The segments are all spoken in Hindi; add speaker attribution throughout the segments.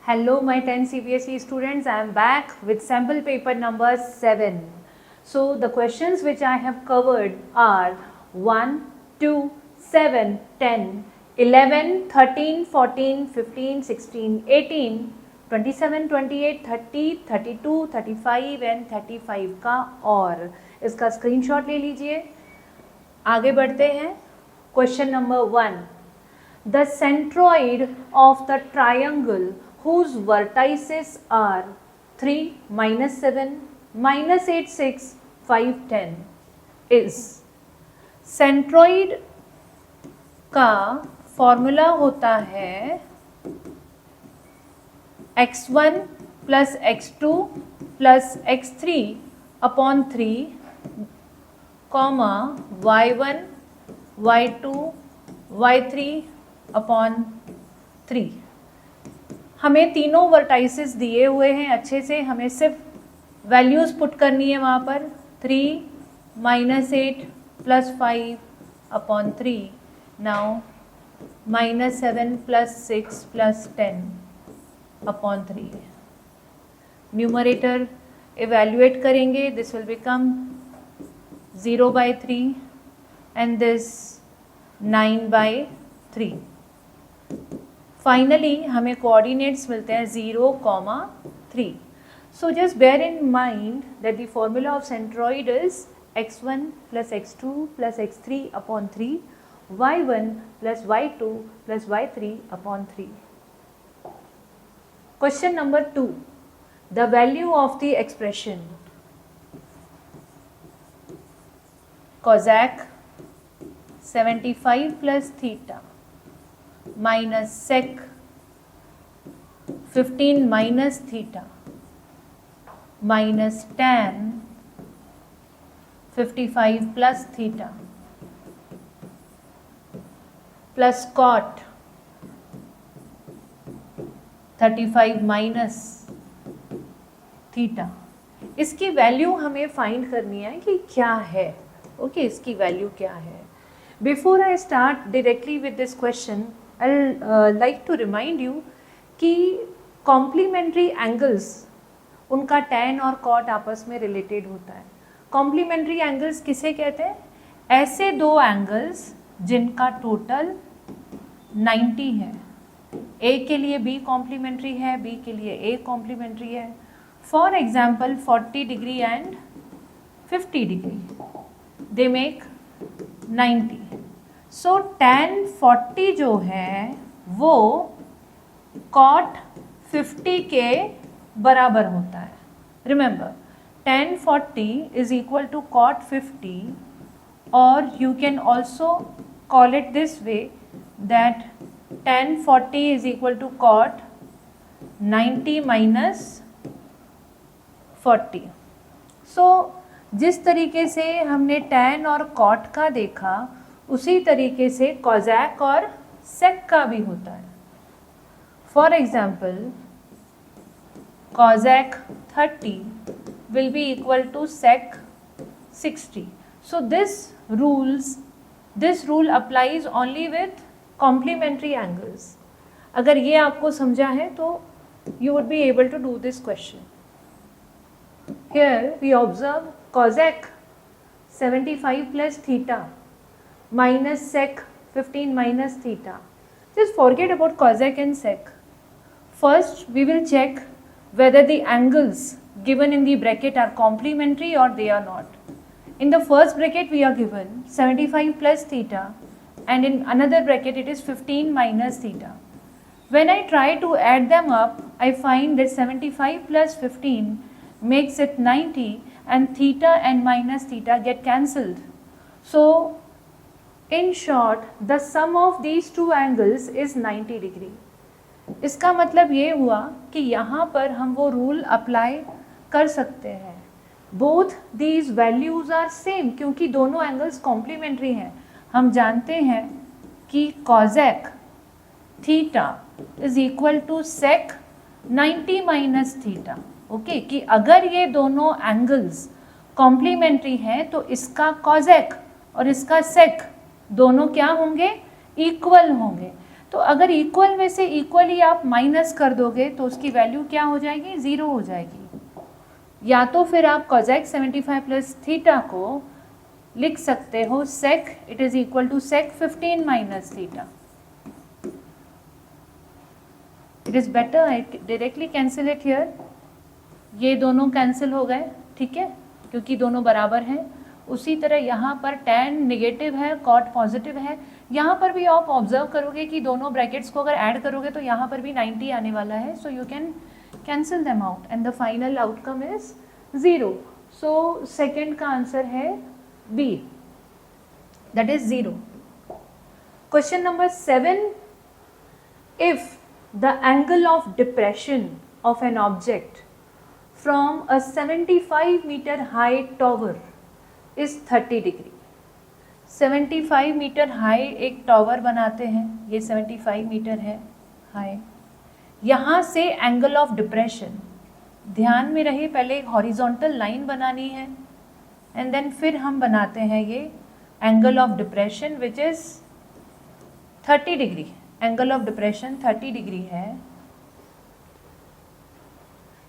Speaker 1: Hello my 10 CBSE students, I am back with sample paper number 7. So the questions which I have covered are 1, 2, 7, 10, 11, 13, 14, 15, 16, 18, 27, 28, 30, 32, 35 and 35 का और इसका स्क्रीनशॉट ले लीजिए। आगे बढ़ते हैं। Question number 1, the centroid of the triangle whose vertices are 3, -7, -8, 6, 5, 10 is, centroid का फॉर्मूला होता है x1 plus x2 plus x3 upon 3 comma y1 y2 y3 upon 3। हमें तीनों वर्टाइसेस दिए हुए हैं अच्छे से, हमें सिर्फ वैल्यूज़ पुट करनी है वहाँ पर। 3, -8 plus 5 upon 3, now -7 plus 6 plus 10 upon 3। Numerator evaluate करेंगे, this will become 0/3 and this 9/3। Finally हमें कोऑर्डिनेट्स मिलते हैं 0, 3। So just bear in mind that the formula of centroid is x1 plus x2 plus x3 upon 3, y1 plus y2 plus y3 upon 3। Question number 2, the value of the expression cosec 75 plus theta minus sec 15 minus theta minus tan 55 plus theta plus cot 35 minus theta. इसकी वैल्यू हमें फाइंड करनी है कि क्या है। ओके, इसकी वैल्यू क्या है। Before I start directly with this question, I like to remind you कि कॉम्प्लीमेंट्री एंगल्स, उनका tan और cot आपस में रिलेटेड होता है। कॉम्प्लीमेंट्री एंगल्स किसे कहते हैं? ऐसे दो एंगल्स जिनका टोटल 90 है। A के लिए B कॉम्प्लीमेंट्री है, B के लिए A कॉम्प्लीमेंट्री है। For example 40 degree and 50 degree, they make 90। So tan 40 जो है वो cot 50 के बराबर होता है। Remember, tan 40 is equal to cot 50, और you can also call it this way that tan 40 is equal to cot 90 minus 40। So जिस तरीके से हमने tan और cot का देखा, उसी तरीके से cosec और sec का भी होता है। For example cosec 30 will be equal to sec 60. So this rule applies only with complementary angles. अगर ये आपको समझा है तो you would be able to do this question. Here we observe cosec 75 plus theta minus sec 15 minus theta. Just forget about cosec and sec. First we will check whether the angles given in the bracket are complementary or they are not. In the first bracket we are given 75 plus theta, and in another bracket it is 15 minus theta. When I try to add them up, I find that 75 plus 15 makes it 90, and theta and minus theta get cancelled. So in short, the sum of these two angles is 90 degree. इसका मतलब ये हुआ कि यहाँ पर हम वो रूल अप्लाई कर सकते हैं। Both these values are same, क्योंकि दोनों एंगल्स कॉम्प्लीमेंट्री हैं। हम जानते हैं कि cosec theta is equal to sec 90 minus theta. Okay, कि अगर ये दोनों एंगल्स कॉम्प्लीमेंट्री हैं तो इसका cosec और इसका sec दोनों क्या होंगे? इक्वल होंगे। तो अगर इक्वल में से इक्वली आप माइनस कर दोगे तो उसकी वैल्यू क्या हो जाएगी, 0 हो जाएगी। या तो फिर आप cosec 75 प्लस थीटा को लिख सकते हो sec it is equal to sec 15 minus theta. It is better I directly cancel it here, ये दोनों कैंसिल हो गए, ठीक है, क्योंकि दोनों बराबर हैं। उसी तरह यहाँ पर tan नेगेटिव है, cot पॉजिटिव है। यहाँ पर भी आप ऑब्जर्व करोगे कि दोनों ब्रैकेट्स को अगर ऐड करोगे तो यहाँ पर भी 90 आने वाला है, so you can cancel them out and the final outcome is 0। सो सेकेंड का आंसर है B, that is 0। Question number 7, if the angle of depression of an object from a 75 meter high tower is 30 degree। 75 metre high एक टावर बनाते हैं, ये 75 मीटर है हाई। यहाँ से एंगल ऑफ डिप्रेशन, ध्यान में रहे पहले एक हॉरिजॉन्टल लाइन बनानी है एंड देन फिर हम बनाते हैं ये angle of depression which is 30 degree. Angle of depression 30 degree है।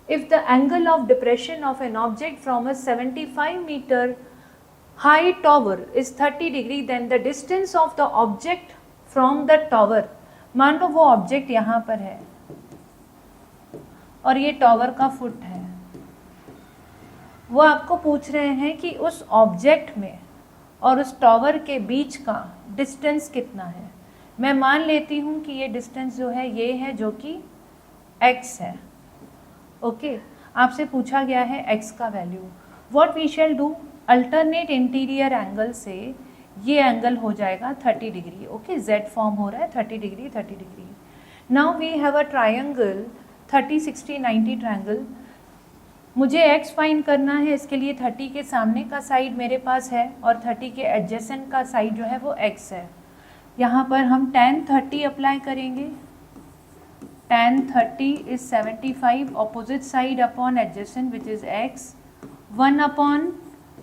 Speaker 1: If the angle of depression of an object from a 75 meter high tower is 30 degree, then the distance of the object from the tower, मान लो वो ऑब्जेक्ट यहाँ पर है और ये टावर का फुट है, वो आपको पूछ रहे हैं कि उस ऑब्जेक्ट में और उस टावर के बीच का डिस्टेंस कितना है। मैं मान लेती हूँ कि ये डिस्टेंस जो है ये है, जो कि x है। ओके आपसे पूछा गया है x का value. What we shall do, alternate interior angle से ये एंगल हो जाएगा 30 डिग्री। ओके z फॉर्म हो रहा है 30 degree 30 degree. Now we have a triangle 30 60 90 triangle. मुझे x फाइंड करना है, इसके लिए 30 के सामने का साइड मेरे पास है और 30 के एडजेसेंट का साइड जो है वो x है। यहाँ पर हम tan 30 अप्लाई करेंगे। tan 30 is 75 opposite side upon adjacent which is x, 1 upon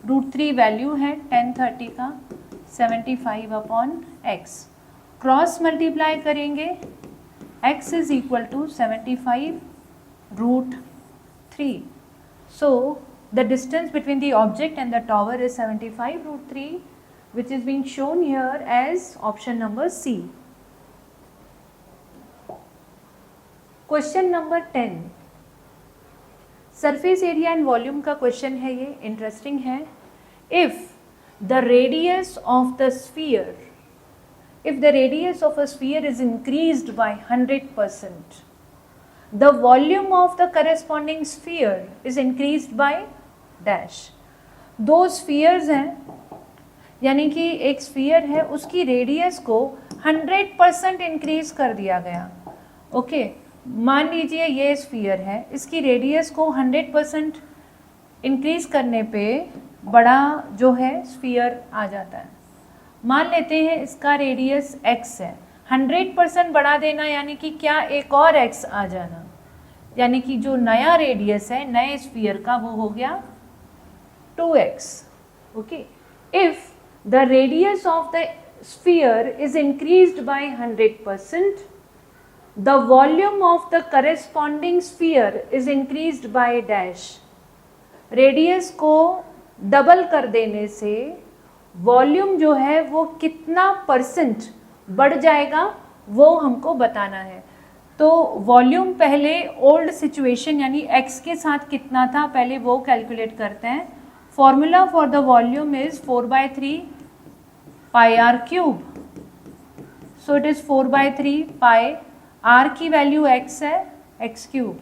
Speaker 1: √3 value है tan 30 का, 75 upon x, क्रॉस मल्टीप्लाई करेंगे, x is equal to 75 √3। so the distance between the object and the tower is 75 √3 which is being shown here as option number C। Question number 10, surface area and volume का क्वेश्चन है, ये इंटरेस्टिंग है। If the radius of the sphere, if the radius of a sphere is increased by 100%, the volume of the corresponding sphere is increased by dash. दो स्फीयर्स हैं, यानी कि एक स्फीयर है उसकी रेडियस को 100% इंक्रीज कर दिया गया। ओके मान लीजिए ये स्फीयर है, इसकी रेडियस को 100% इंक्रीज करने पे बड़ा जो है स्फीयर आ जाता है। मान लेते हैं इसका रेडियस x है, 100% बढ़ा देना यानी कि क्या एक और x आ जाना, यानी कि जो नया रेडियस है नए स्फीयर का वो हो गया 2x। Okay if the radius of the sphere is increased by 100%, the volume of the corresponding sphere is increased by dash। Radius को डबल कर देने से वॉल्यूम जो है वो कितना % बढ़ जाएगा वो हमको बताना है। तो वॉल्यूम पहले ओल्ड सिचुएशन यानी x के साथ कितना था पहले वो कैलकुलेट करते हैं। Formula for the volume is 4/3 pi R cube, so it is 4/3 pi, r की वैल्यू x है x क्यूब।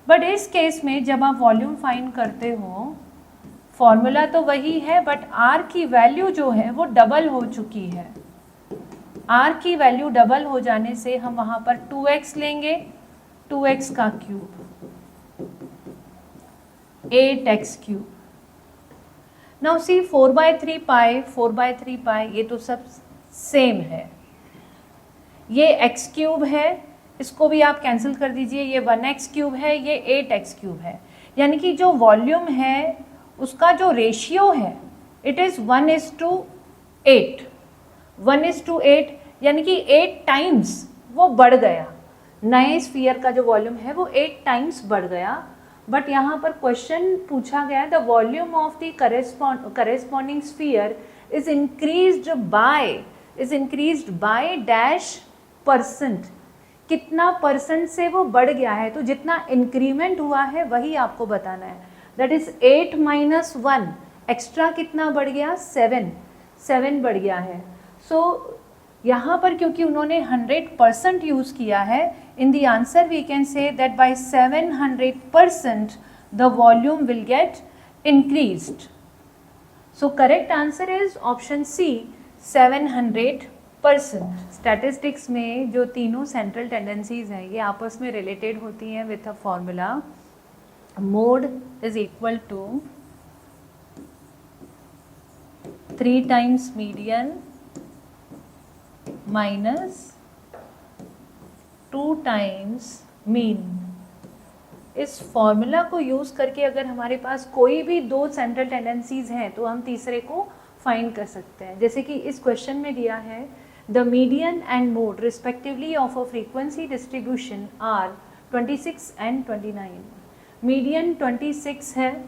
Speaker 1: बट इस केस में जब आप वॉल्यूम फाइंड करते हो फॉर्मूला तो वही है बट r की वैल्यू जो है वो डबल हो चुकी है। r की वैल्यू डबल हो जाने से हम वहाँ पर 2x लेंगे, 2x का cube 8x cube. Now see 4/3 पाई 4/3 पाई ये तो सब सेम है, ये x क्यूब है, इसको भी आप कैंसिल कर दीजिए, ये 1x क्यूब है, ये 8x क्यूब है। यानी कि जो वॉल्यूम है उसका जो रेशियो है इट इज़ 1:8, 1:8। यानी कि 8 टाइम्स वो बढ़ गया, नए स्फीयर का जो वॉल्यूम है वो 8 टाइम्स बढ़ गया। बट यहाँ पर क्वेश्चन पूछा गया the volume of the corresponding sphere is increased by dash percent, कितना परसेंट से वो बढ़ गया है, तो जितना इंक्रीमेंट हुआ है वही आपको बताना है। दैट इज 8 माइनस 1, एक्स्ट्रा कितना बढ़ गया, 7 बढ़ गया है। सो यहाँ पर क्योंकि उन्होंने 100% यूज़ किया है, in the answer we can say that by 700% the volume will get increased. So correct answer is option C, 700%. Statistics में जो तीनों central tendencies हैं ये आपस में related होती हैं with a formula mode is equal to 3 times median minus 2 times mean. इस फॉर्मूला को यूज़ करके अगर हमारे पास कोई भी 2 सेंट्रल टेंडेंसीज हैं तो हम तीसरे को फाइंड कर सकते हैं। जैसे कि इस क्वेश्चन में दिया है the median and mode respectively of a frequency distribution are 26 and 29। Median 26 है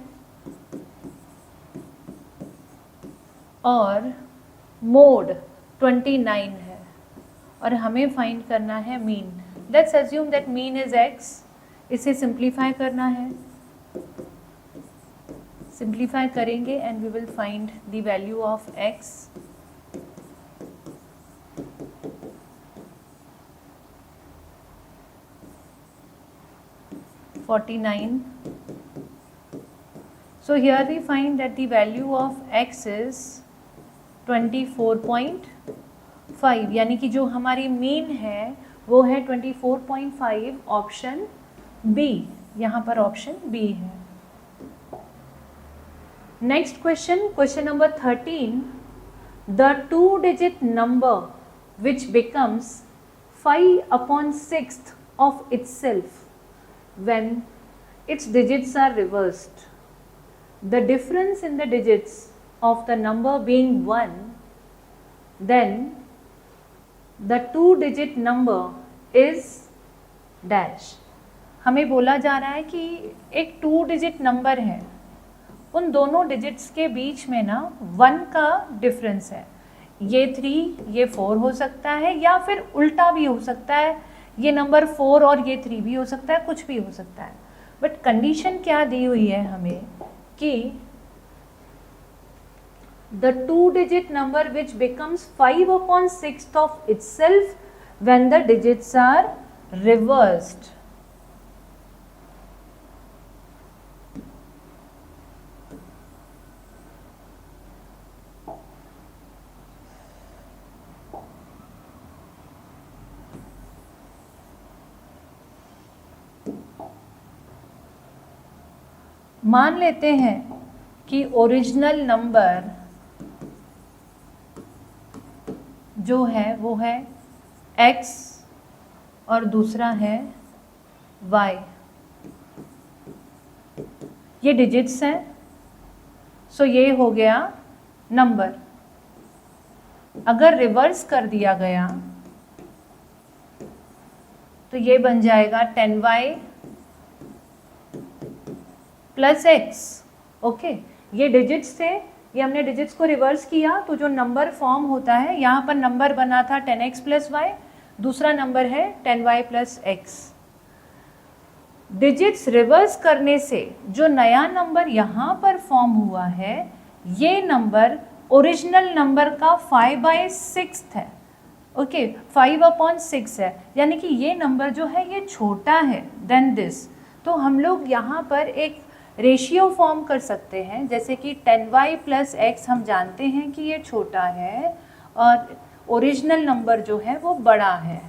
Speaker 1: और मोड 29 है और हमें फाइंड करना है mean. Let's assume that mean is x, इसे सिंप्लीफाई करना है, सिंप्लीफाई करेंगे and we will find the value of x। So here we find that the value of x is 24.5, यानी कि जो हमारी मीन है वो है 24.5, ऑप्शन बी, यहाँ पर ऑप्शन बी है। Next question number 13, the 2-digit number which becomes 5/6 of itself when its digits are reversed. The difference in the digits of the number being 1, then the 2-digit number is dash। हमें बोला जा रहा है कि एक 2-digit नंबर है, उन दोनों डिजिट्स के बीच में ना 1 का डिफरेंस है। ये 3 ये 4 हो सकता है या फिर उल्टा भी हो सकता है, ये नंबर 4 और ये 3 भी हो सकता है, कुछ भी हो सकता है। बट कंडीशन क्या दी हुई है हमें कि the 2-digit number which becomes 5/6 of itself when the digits are reversed. मान लेते हैं कि ओरिजिनल नंबर जो है वो है x और दूसरा है y, ये डिजिट्स हैं। सो ये हो गया नंबर। अगर रिवर्स कर दिया गया तो ये बन जाएगा 10y प्लस x। ओके, ये डिजिट्स थे, ये हमने डिजिट्स को रिवर्स किया तो जो नंबर फॉर्म होता है, यहाँ पर नंबर बना था 10x प्लस वाई, दूसरा नंबर है 10y plus x। Digits reverse करने से जो नया नंबर यहाँ पर फॉर्म हुआ है, ये नंबर ओरिजिनल नंबर का 5/6 है। ओके, 5/6 है, यानी कि ये नंबर जो है ये छोटा है देन दिस। तो हम लोग यहाँ पर एक रेशियो फॉर्म कर सकते हैं, जैसे कि 10y प्लस x हम जानते हैं कि ये छोटा है और ओरिजिनल नंबर जो है वो बड़ा है,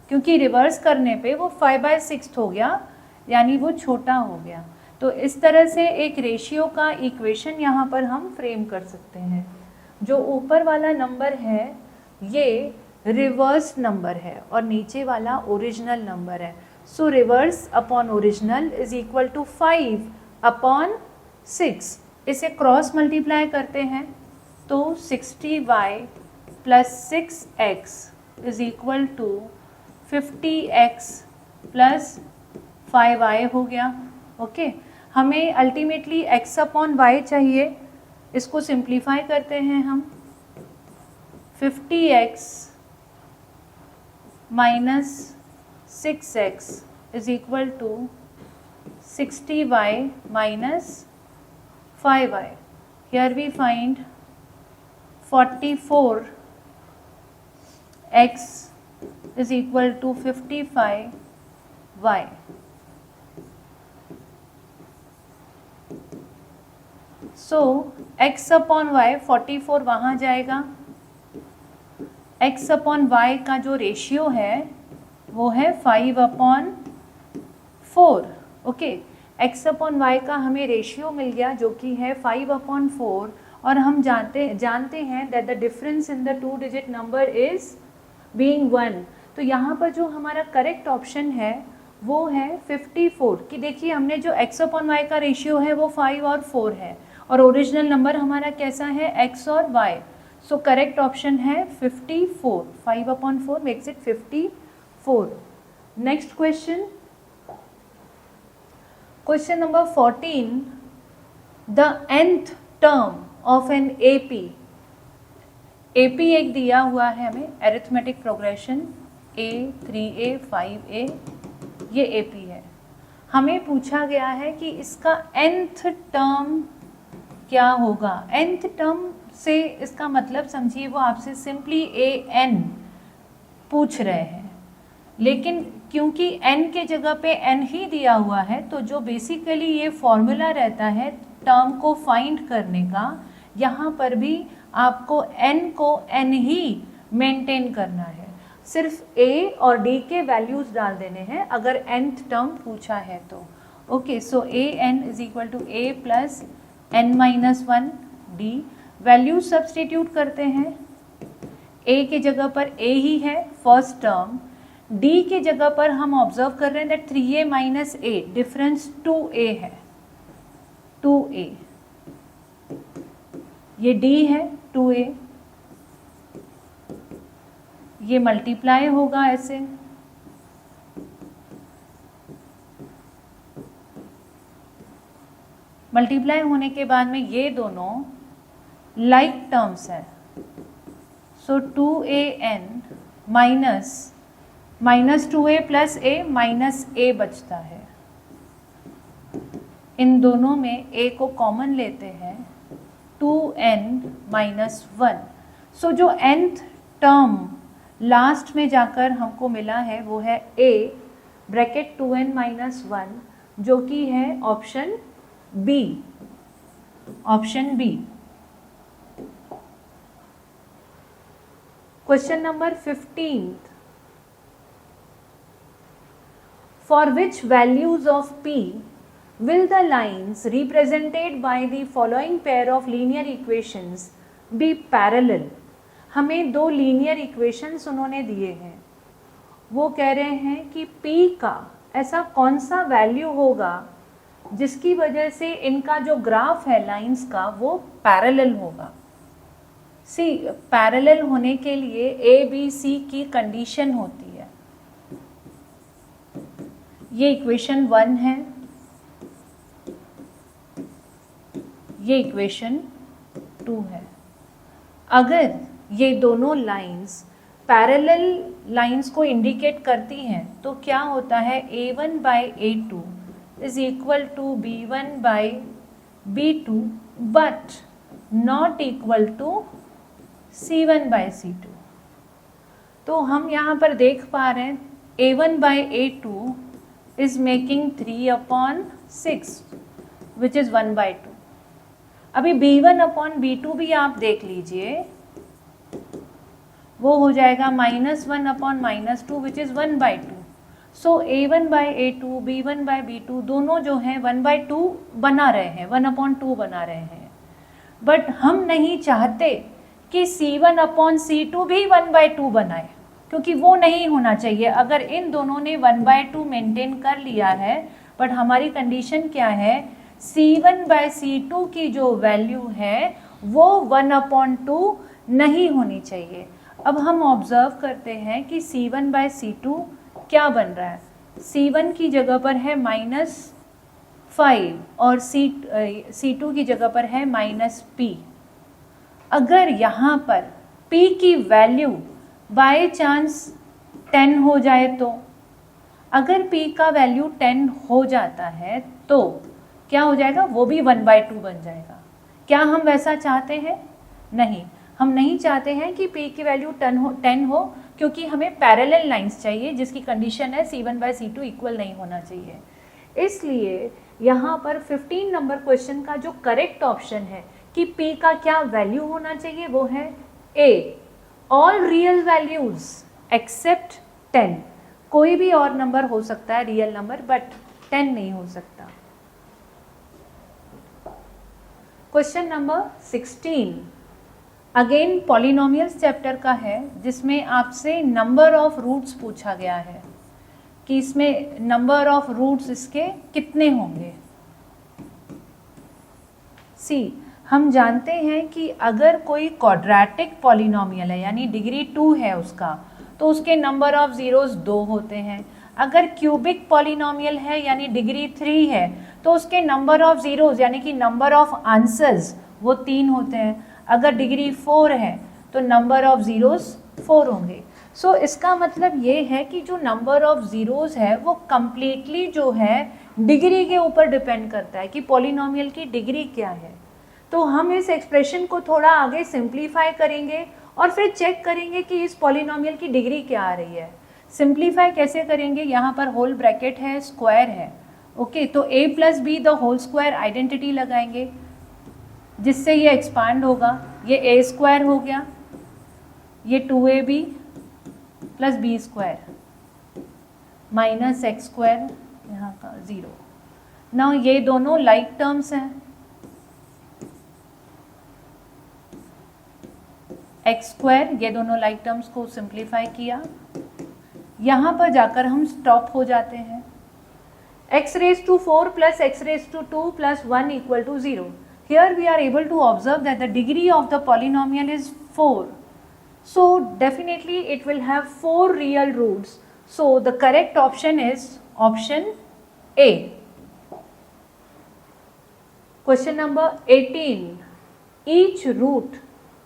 Speaker 1: क्योंकि रिवर्स करने पे वो 5/6 हो गया, यानी वो छोटा हो गया। तो इस तरह से एक रेशियो का इक्वेशन यहाँ पर हम फ्रेम कर सकते हैं। जो ऊपर वाला नंबर है ये रिवर्स नंबर है और नीचे वाला ओरिजिनल नंबर है। So reverse upon original is equal to 5/6। इसे क्रॉस मल्टीप्लाई करते हैं तो 60y plus 6x is equal to 50x plus 5y हो गया। ओके हमें अल्टीमेटली x अपॉन y चाहिए, इसको सिंप्लीफाई करते हैं हम। 50x minus 6x is equal to 60y minus 5y। Here we find 44x is equal to 55y. So x upon y 44 वहाँ जाएगा, x upon y का जो रेशियो है वो है 5 upon 4। Okay x upon y का हमें रेशियो मिल गया जो कि है 5 अपॉन 4, और हम जानते हैं that the difference in the two digit number is being 1। तो यहाँ पर जो हमारा करेक्ट ऑप्शन है वो है 54, कि देखिए हमने जो x अपॉन y का रेशियो है वो 5 और 4 है, और ओरिजिनल नंबर हमारा कैसा है x और y। सो करेक्ट ऑप्शन है 54। 5 upon 4 makes it 54। Next question, question number 14, the nth term of an AP। AP एक दिया हुआ है हमें, arithmetic progression A 3A 5A, ये AP है। हमें पूछा गया है कि इसका nth टर्म क्या होगा। nth टर्म से इसका मतलब समझिए वो आपसे सिंपली an पूछ रहे हैं, लेकिन क्योंकि n के जगह पे n ही दिया हुआ है तो जो बेसिकली ये फॉर्मूला रहता है टर्म को फाइंड करने का, यहाँ पर भी आपको n को n ही मेंटेन करना है, सिर्फ a और d के वैल्यूज़ डाल देने हैं अगर nth टर्म पूछा है तो। Okay so a n is equal to a plus n minus 1 d, values substitute करते हैं। a के जगह पर a ही है फर्स्ट टर्म, d के जगह पर हम ऑब्जर्व कर रहे हैं that 3a minus a, difference 2a है, 2a, ये d है 2a, ये मल्टीप्लाई होगा ऐसे, मल्टीप्लाई होने के बाद में ये दोनों लाइक टर्म्स हैं, सो 2an minus 2a plus a minus a बचता है। इन दोनों में a को कॉमन लेते हैं, 2n माइनस 1। सो जो nth टर्म लास्ट में जाकर हमको मिला है वो है a ब्रैकेट 2n माइनस 1, जो कि है option B, option B. Question number 15, for which values of p will the lines represented by the following pair of linear equations be parallel। हमें दो लीनियर इक्वेशंस उन्होंने दिए हैं, वो कह रहे हैं कि p का ऐसा कौन सा वैल्यू होगा जिसकी वजह से इनका जो ग्राफ है लाइंस का वो पैरेलल होगा। सी पैरेलल होने के लिए ए बी सी की कंडीशन होती है, ये इक्वेशन 1 है, ये इक्वेशन 2 है। अगर ये दोनों लाइंस पैरेलल लाइंस को इंडिकेट करती हैं तो क्या होता है, a1 by a2 is equal to b1 by b2 but not equal to c1 by c2। तो हम यहाँ पर देख पा रहे हैं a1 by a2 is making 3 upon 6 which is 1 by 2। अभी b1 upon b2 भी आप देख लीजिए, वो हो जाएगा -1 upon -2 which is 1 by 2। So a1 by a2 b1 by b2 दोनों जो हैं 1 by 2 बना रहे हैं, 1 upon 2 बना रहे हैं, बट हम नहीं चाहते कि c1 upon c2 भी 1 by 2 बनाए, क्योंकि वो नहीं होना चाहिए। अगर इन दोनों ने 1 by 2 मेंटेन कर लिया है, बट हमारी कंडीशन क्या है, c1 by c2 की जो वैल्यू है वो 1 upon 2 नहीं होनी चाहिए। अब हम ऑब्जर्व करते हैं कि C1 बाय C2 क्या बन रहा है। C1 की जगह पर है -5 और C2 की जगह पर है -P। अगर यहाँ पर P की वैल्यू बाय चांस 10 हो जाए तो, अगर P का वैल्यू 10 हो जाता है तो क्या हो जाएगा, वो भी 1/2 बन जाएगा। क्या हम वैसा चाहते हैं? नहीं, हम नहीं चाहते हैं कि P की वैल्यू 10 हो, क्योंकि हमें पैरेलल लाइंस चाहिए जिसकी कंडीशन है C1 बाय C2 इक्वल नहीं होना चाहिए। इसलिए यहाँ पर 15 नंबर क्वेश्चन का जो करेक्ट ऑप्शन है कि P का क्या वैल्यू होना चाहिए, वो है A, all real values except 10। कोई भी और नंबर हो सकता है रियल नंबर, बट 10 नहीं हो सकता। Question number 16 again polynomials chapter का है, जिसमें आपसे नंबर ऑफ रूट्स पूछा गया है कि इसमें नंबर ऑफ रूट्स इसके कितने होंगे। सी, हम जानते हैं कि अगर कोई क्वाड्रेटिक पॉलिनोमियल है यानी डिग्री 2 है उसका, तो उसके नंबर ऑफ जीरोस 2 होते हैं। अगर क्यूबिक पॉलिनोमियल है यानी डिग्री 3 है, तो उसके नंबर ऑफ जीरोस यानी कि नंबर ऑफ आंसर्स वो 3 होते हैं। अगर डिग्री 4 है तो नंबर ऑफ जीरोस 4 होंगे। सो इसका मतलब ये है कि जो नंबर ऑफ जीरोस है वो कंप्लीटली जो है डिग्री के ऊपर डिपेंड करता है कि पॉलिनोमियल की डिग्री क्या है। तो हम इस एक्सप्रेशन को थोड़ा आगे सिंप्लीफाई करेंगे और फिर चेक करेंगे कि इस पॉलिनोमियल की डिग्री क्या आ रही है। सिंप्लीफाई कैसे करेंगे, यहाँ पर होल ब्रैकेट है, स्क्वायर है, ओके, तो a plus B the whole square identity लगाएंगे जिससे ये एक्सपांड होगा। ये a स्क्वायर हो गया, ये 2ab plus B square minus X square यहाँ का 0। नाउ ये दोनों लाइक टर्म्स हैं, एक्स स्क्वायर, ये दोनों लाइक टर्म्स को सिंप्लीफाई किया। यहाँ पर जाकर हम स्टॉप हो जाते हैं। x raised to 4 plus x raised to 2 plus 1 equal to 0. Here we are able to observe that the degree of the polynomial is 4. So definitely it will have 4 real roots. So the correct option is option A. Question number 18. Each root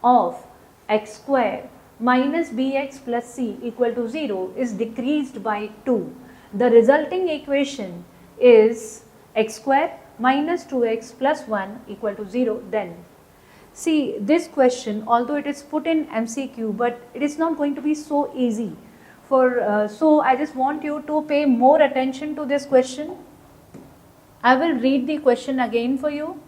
Speaker 1: of x square minus bx plus c equal to 0 is decreased by 2. The resulting equation is x square minus 2x plus 1 equal to 0. Then see this question, although it is put in MCQ, but it is not going to be so easy. So I just want you to pay more attention to this question. I will read the question again for you.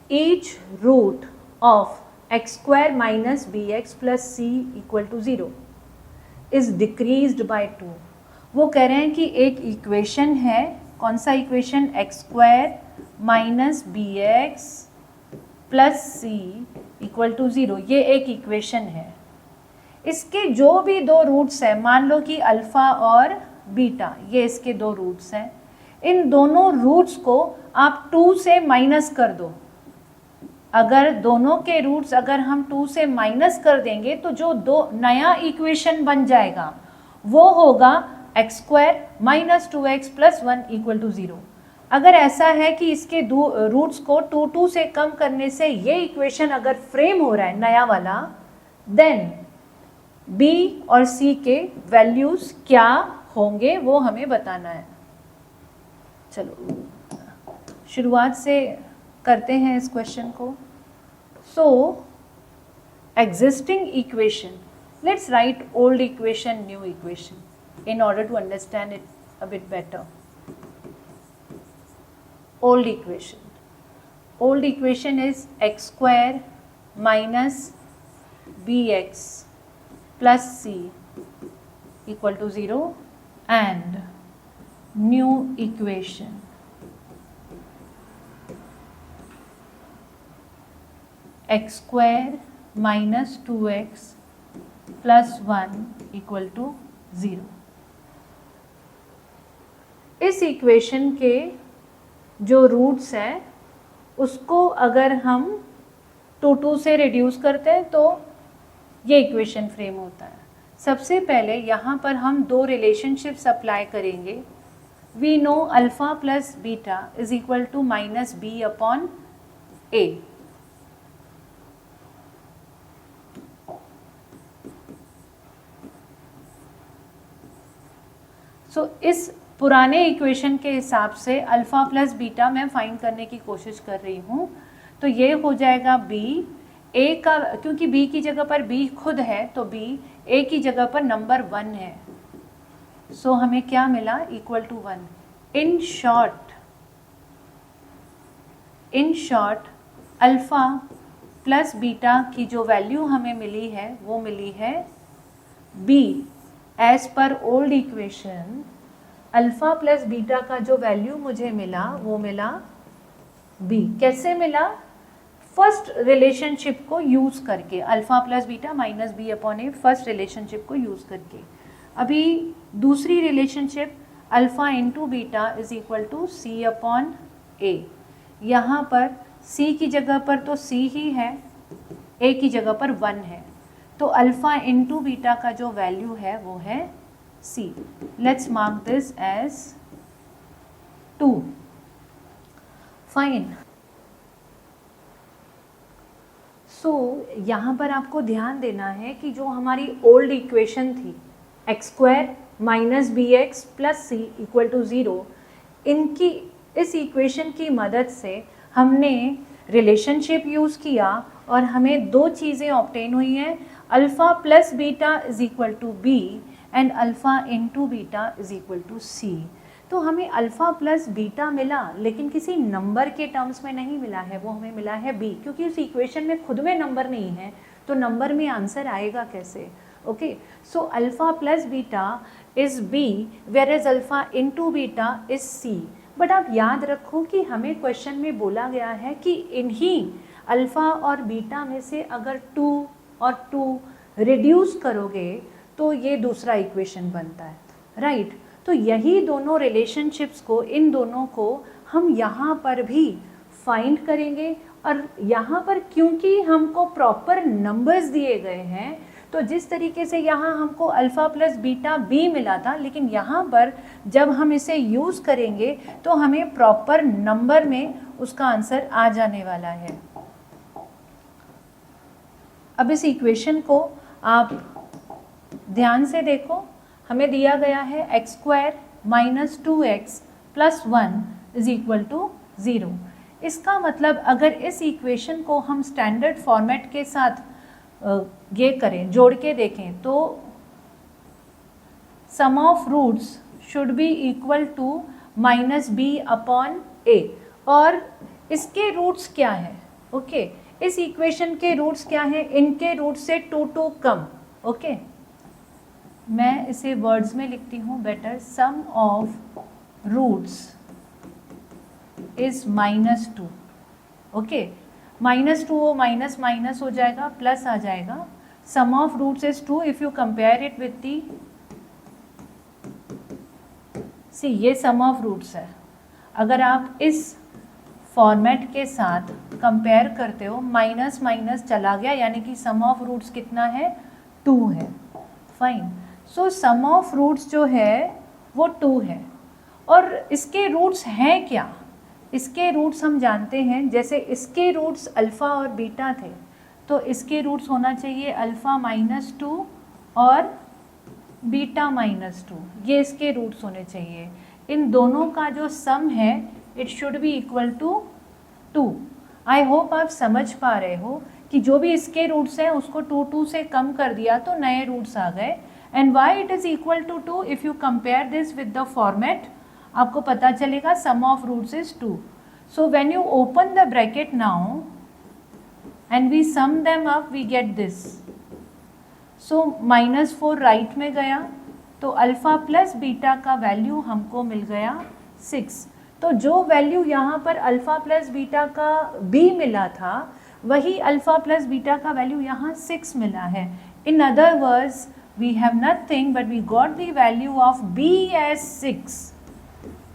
Speaker 1: Each root of x square minus bx plus c equal to 0 is decreased by 2. वो कह रहे हैं कि एक इक्वेशन है, कौन सा equation, X square minus B x plus C equal to 0, ये एक इक्वेशन है। इसके जो भी दो रूट्स हैं, मान लो कि अल्फ़ा और बीटा, ये इसके दो रूट्स हैं। इन दोनों रूट्स को आप 2 से माइनस कर दो। अगर दोनों के रूट्स अगर हम 2 से माइनस कर देंगे तो जो दो नया इक्वेशन बन जाएगा वो होगा X square minus 2x plus 1 equal to 0। अगर ऐसा है कि इसके रूट्स को 2 से कम करने से ये इक्वेशन अगर फ्रेम हो रहा है नया वाला, देन b और c के वैल्यूज क्या होंगे वो हमें बताना है। चलो शुरुआत से करते हैं इस क्वेश्चन को। So existing equation, let's write old equation, new equation in order to understand it a bit better. Old equation is x square minus bx plus c equal to 0, and new equation x square minus 2x plus 1 equal to 0. इस इक्वेशन के जो रूट्स हैं उसको अगर हम 2 से रिड्यूस करते हैं तो ये इक्वेशन फ्रेम होता है। सबसे पहले यहाँ पर हम 2 रिलेशनशिप्स अप्लाई करेंगे। We know alpha plus beta is equal to minus B upon A. सो इस पुराने इक्वेशन के हिसाब से अल्फ़ा प्लस बीटा मैं फाइंड करने की कोशिश कर रही हूँ। तो ये हो जाएगा बी ए का, क्योंकि बी की जगह पर बी खुद है तो बी ए की जगह पर नंबर 1 है। सो हमें क्या मिला? Equal to 1। In short alpha plus beta की जो वैल्यू हमें मिली है वो मिली है B. As per old equation alpha plus beta का जो वैल्यू मुझे मिला वो मिला बी। कैसे मिला? फर्स्ट रिलेशनशिप को यूज़ करके, alpha plus beta minus B upon A, first relationship को यूज़ करके। अभी दूसरी relationship alpha into beta is equal to C upon A. यहाँ पर सी की जगह पर तो सी ही है, ए की जगह पर 1 है, तो अल्फ़ा इंटू बीटा का जो वैल्यू है वो है C. Let's mark this as 2। Fine. So यहाँ पर आपको ध्यान देना है कि जो हमारी ओल्ड इक्वेशन थी x² minus B x plus C equal to 0, इनकी इस इक्वेशन की मदद से हमने रिलेशनशिप यूज़ किया और हमें 2 चीज़ें ऑब्टेन हुई हैं। Alpha plus beta is equal to B and alpha into beta is equal to C. तो हमें अल्फ़ा प्लस बीटा मिला, लेकिन किसी नंबर के टर्म्स में नहीं मिला है, वो हमें मिला है बी। क्योंकि उस इक्वेशन में खुद में नंबर नहीं है तो नंबर में आंसर आएगा कैसे? Okay, so alpha plus beta is B whereas alpha into beta is C. But आप याद रखो कि हमें क्वेश्चन में बोला गया है कि इन्हीं अल्फ़ा और बीटा में से अगर 2 और 2 रिड्यूस करोगे तो ये दूसरा इक्वेशन बनता है, राइट? तो यही दोनों रिलेशनशिप्स को, इन दोनों को हम यहाँ पर भी फाइंड करेंगे। और यहाँ पर क्योंकि हमको प्रॉपर नंबर्स दिए गए हैं, तो जिस तरीके से यहाँ हमको अल्फ़ा प्लस बीटा बी मिला था, लेकिन यहाँ पर जब हम इसे यूज़ करेंगे तो हमें प्रॉपर नंबर में उसका आंसर आ जाने वाला है। अब इस इक्वेशन को आप ध्यान से देखो। हमें दिया गया है x² minus 2x plus 1 is equal to 0। इसका मतलब अगर इस इक्वेशन को हम स्टैंडर्ड फॉर्मेट के साथ ये करें, जोड़ के देखें, तो sum of roots should be equal to minus B upon A. और इसके रूट्स क्या है? ओके, इस इक्वेशन के रूट्स क्या हैं? इनके रूट्स से 2 कम। ओके, मैं इसे वर्ड्स में लिखती हूँ better. Sum of roots is -2। Okay, -2 हो, माइनस माइनस हो जाएगा, प्लस आ जाएगा। Sum of roots is 2 if you compare it with the, C ये सम ऑफ रूट्स है। अगर आप इस फॉर्मेट के साथ कंपेयर करते हो, माइनस माइनस चला गया, यानी कि सम ऑफ रूट्स कितना है? 2 है। Fine. So sum of roots जो है वो 2 है। और इसके रूट्स हैं क्या? इसके रूट्स हम जानते हैं, जैसे इसके रूट्स अल्फ़ा और बीटा थे, तो इसके रूट्स होना चाहिए अल्फ़ा -2 और बीटा -2। ये इसके रूट्स होने चाहिए। इन दोनों का जो सम है it should be equal to 2। I hope आप समझ पा रहे हो कि जो भी इसके रूट्स हैं उसको 2 से कम कर दिया तो नए रूट्स आ गए। And why it is equal to 2? If you compare this with the format, आपको पता चलेगा sum of roots is 2। So when you open the bracket now and we sum them up, we get this. So -4 right में गया तो अल्फ़ा प्लस बीटा का वैल्यू हमको मिल गया 6। तो जो वैल्यू यहाँ पर अल्फ़ा प्लस बीटा का b मिला था, वही अल्फ़ा प्लस बीटा का वैल्यू यहाँ 6 मिला है। In other words we have nothing but we got the value of b as 6।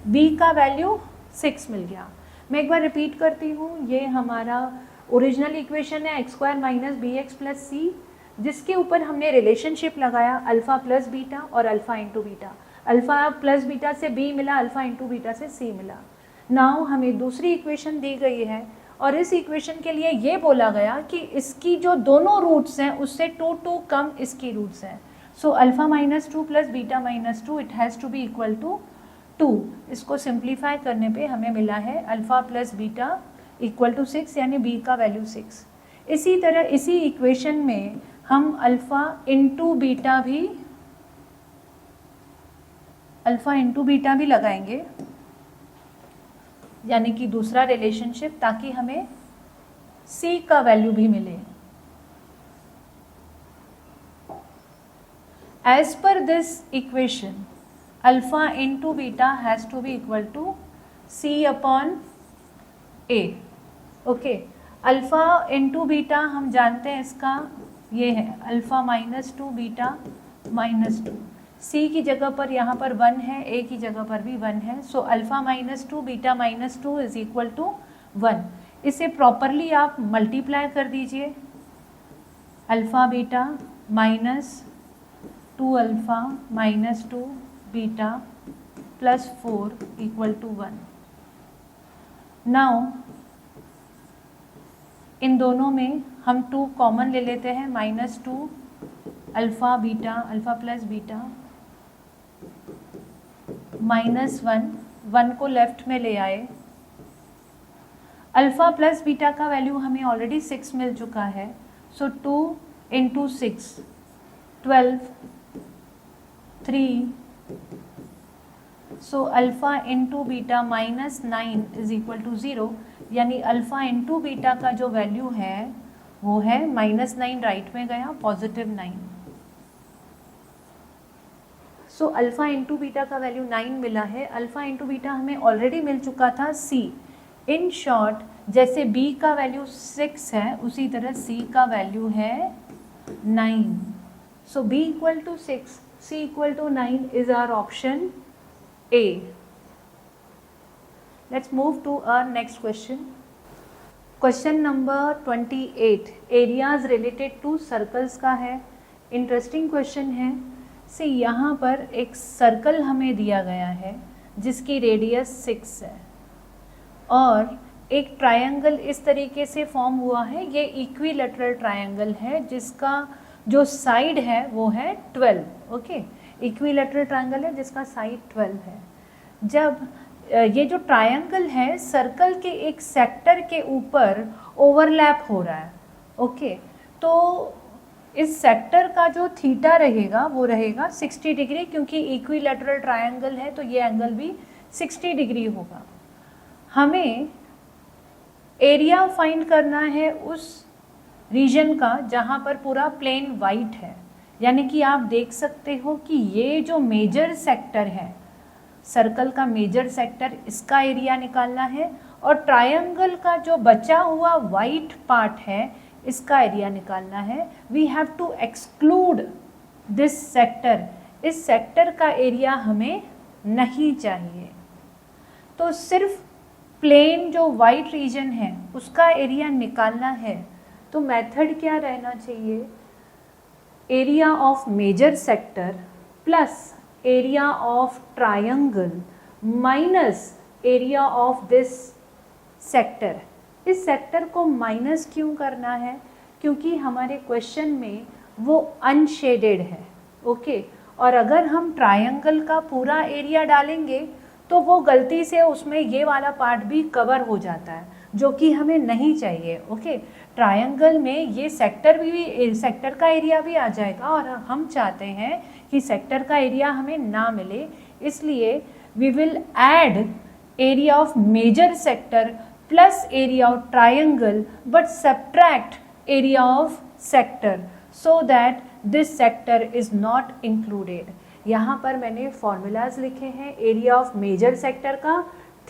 Speaker 1: b का वैल्यू 6 मिल गया। मैं एक बार रिपीट करती हूँ, ये हमारा ओरिजिनल इक्वेशन है x square minus B x plus C, जिसके ऊपर हमने रिलेशनशिप लगाया अल्फ़ा प्लस बीटा और alpha into beta. Alpha plus beta से बी मिला, अल्फ़ा इंटू बीटा से सी मिला। नाउ हमें दूसरी इक्वेशन दी गई है और इस इक्वेशन के लिए ये बोला गया कि इसकी जो दोनों रूट्स हैं उससे 2 कम इसकी रूट्स हैं। So alpha minus 2 plus beta minus 2 it has to be equal to 2। इसको सिंप्लीफाई करने पे हमें मिला है alpha plus beta equal to 6, यानी बी का वैल्यू 6। इसी तरह इसी इक्वेशन में हम अल्फ़ा इंटू बीटा भी लगाएंगे, यानी कि दूसरा रिलेशनशिप, ताकि हमें c का वैल्यू भी मिले। As per this equation alpha into beta has to be equal to c upon a। Okay, alpha into beta हम जानते हैं इसका ये है alpha minus 2 beta minus 2। c की जगह पर यहाँ पर 1 है, a की जगह पर भी 1 है। So alpha minus 2 beta minus 2 is equal to 1। इसे प्रॉपरली आप मल्टीप्लाई कर दीजिए, alpha beta minus 2 alpha minus 2 beta plus 4 equal to 1। Now इन दोनों में हम 2 कॉमन ले लेते हैं, minus 2 alpha beta alpha plus beta minus 1 को लेफ्ट में ले आए। अल्फ़ा प्लस बीटा का वैल्यू हमें ऑलरेडी 6 मिल चुका है। सो 2 into 6 12 3। So alpha into beta minus 9 is equal to 0, यानी अल्फ़ा इंटू बीटा का जो वैल्यू है वो है माइनस 9 राइट में गया, positive 9। So alpha into beta का वैल्यू 9 मिला है। अल्फ़ा इंटू बीटा हमें ऑलरेडी मिल चुका था c। इन शॉर्ट जैसे b का वैल्यू 6 है उसी तरह c का वैल्यू है 9। So b equal to 6, c equal to 9 is our option A। Let's move to our next question. Question number 28 areas related to circles का है। इंटरेस्टिंग क्वेश्चन है। से यहाँ पर एक सर्कल हमें दिया गया है जिसकी रेडियस 6 है और एक ट्रायंगल इस तरीके से फॉर्म हुआ है। ये इक्विलैटरल ट्रायंगल है जिसका जो साइड है वो है 12। ओके, इक्विलैटरल ट्रायंगल है जिसका साइड 12 है। जब ये जो ट्रायंगल है सर्कल के एक सेक्टर के ऊपर ओवरलैप हो रहा है, ओके, तो इस सेक्टर का जो थीटा रहेगा वो रहेगा 60 डिग्री, क्योंकि इक्विलैटरल ट्रायंगल है तो ये एंगल भी 60 डिग्री होगा। हमें एरिया फाइंड करना है उस रीजन का जहाँ पर पूरा प्लेन वाइट है, यानी कि आप देख सकते हो कि ये जो मेजर सेक्टर है सर्कल का मेजर सेक्टर, इसका एरिया निकालना है और ट्रायंगल का जो बचा हुआ वाइट पार्ट है इसका एरिया निकालना है। We have to exclude this sector, इस सेक्टर का एरिया हमें नहीं चाहिए। तो सिर्फ प्लेन जो वाइट रीजन है उसका एरिया निकालना है। तो मेथड क्या रहना चाहिए? Area of major sector plus area of triangle minus area of this sector. इस सेक्टर को माइनस क्यों करना है? क्योंकि हमारे क्वेश्चन में वो अनशेडेड है, ओके। और अगर हम ट्रायंगल का पूरा एरिया डालेंगे तो वो गलती से उसमें ये वाला पार्ट भी कवर हो जाता है, जो कि हमें नहीं चाहिए, ओके। ट्रायंगल में ये सेक्टर का एरिया भी आ जाएगा और हम चाहते हैं कि सेक्टर का एरिया हमें ना मिले, इसलिए we will add area of major sector plus area of triangle but subtract area of sector so that this sector is not included. यहाँ पर मैंने फॉर्मूलाज लिखे हैं एरिया ऑफ मेजर सेक्टर का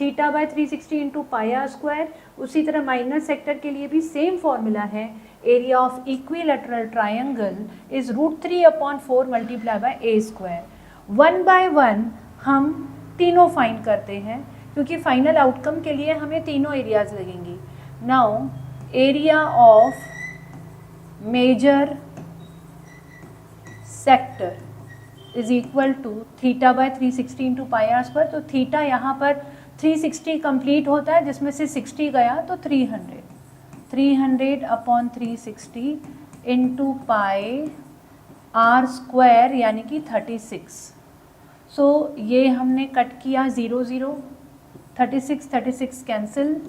Speaker 1: theta by 360 into pi r square. उसी तरह माइनर सेक्टर के लिए भी सेम फॉर्मूला है, area of equilateral triangle is √3/4 multiply by a square. 1 by 1 हम तीनों फाइंड करते हैं क्योंकि फाइनल आउटकम के लिए हमें तीनों एरियाज लगेंगी। Now area of major sector is equal to theta by 360 into pi r square. तो थीटा यहाँ पर 360 कंप्लीट होता है, जिसमें से 60 गया तो 300 upon 360 into pi r square यानी कि 36। सो ये हमने कट किया 0 0, 36 cancel.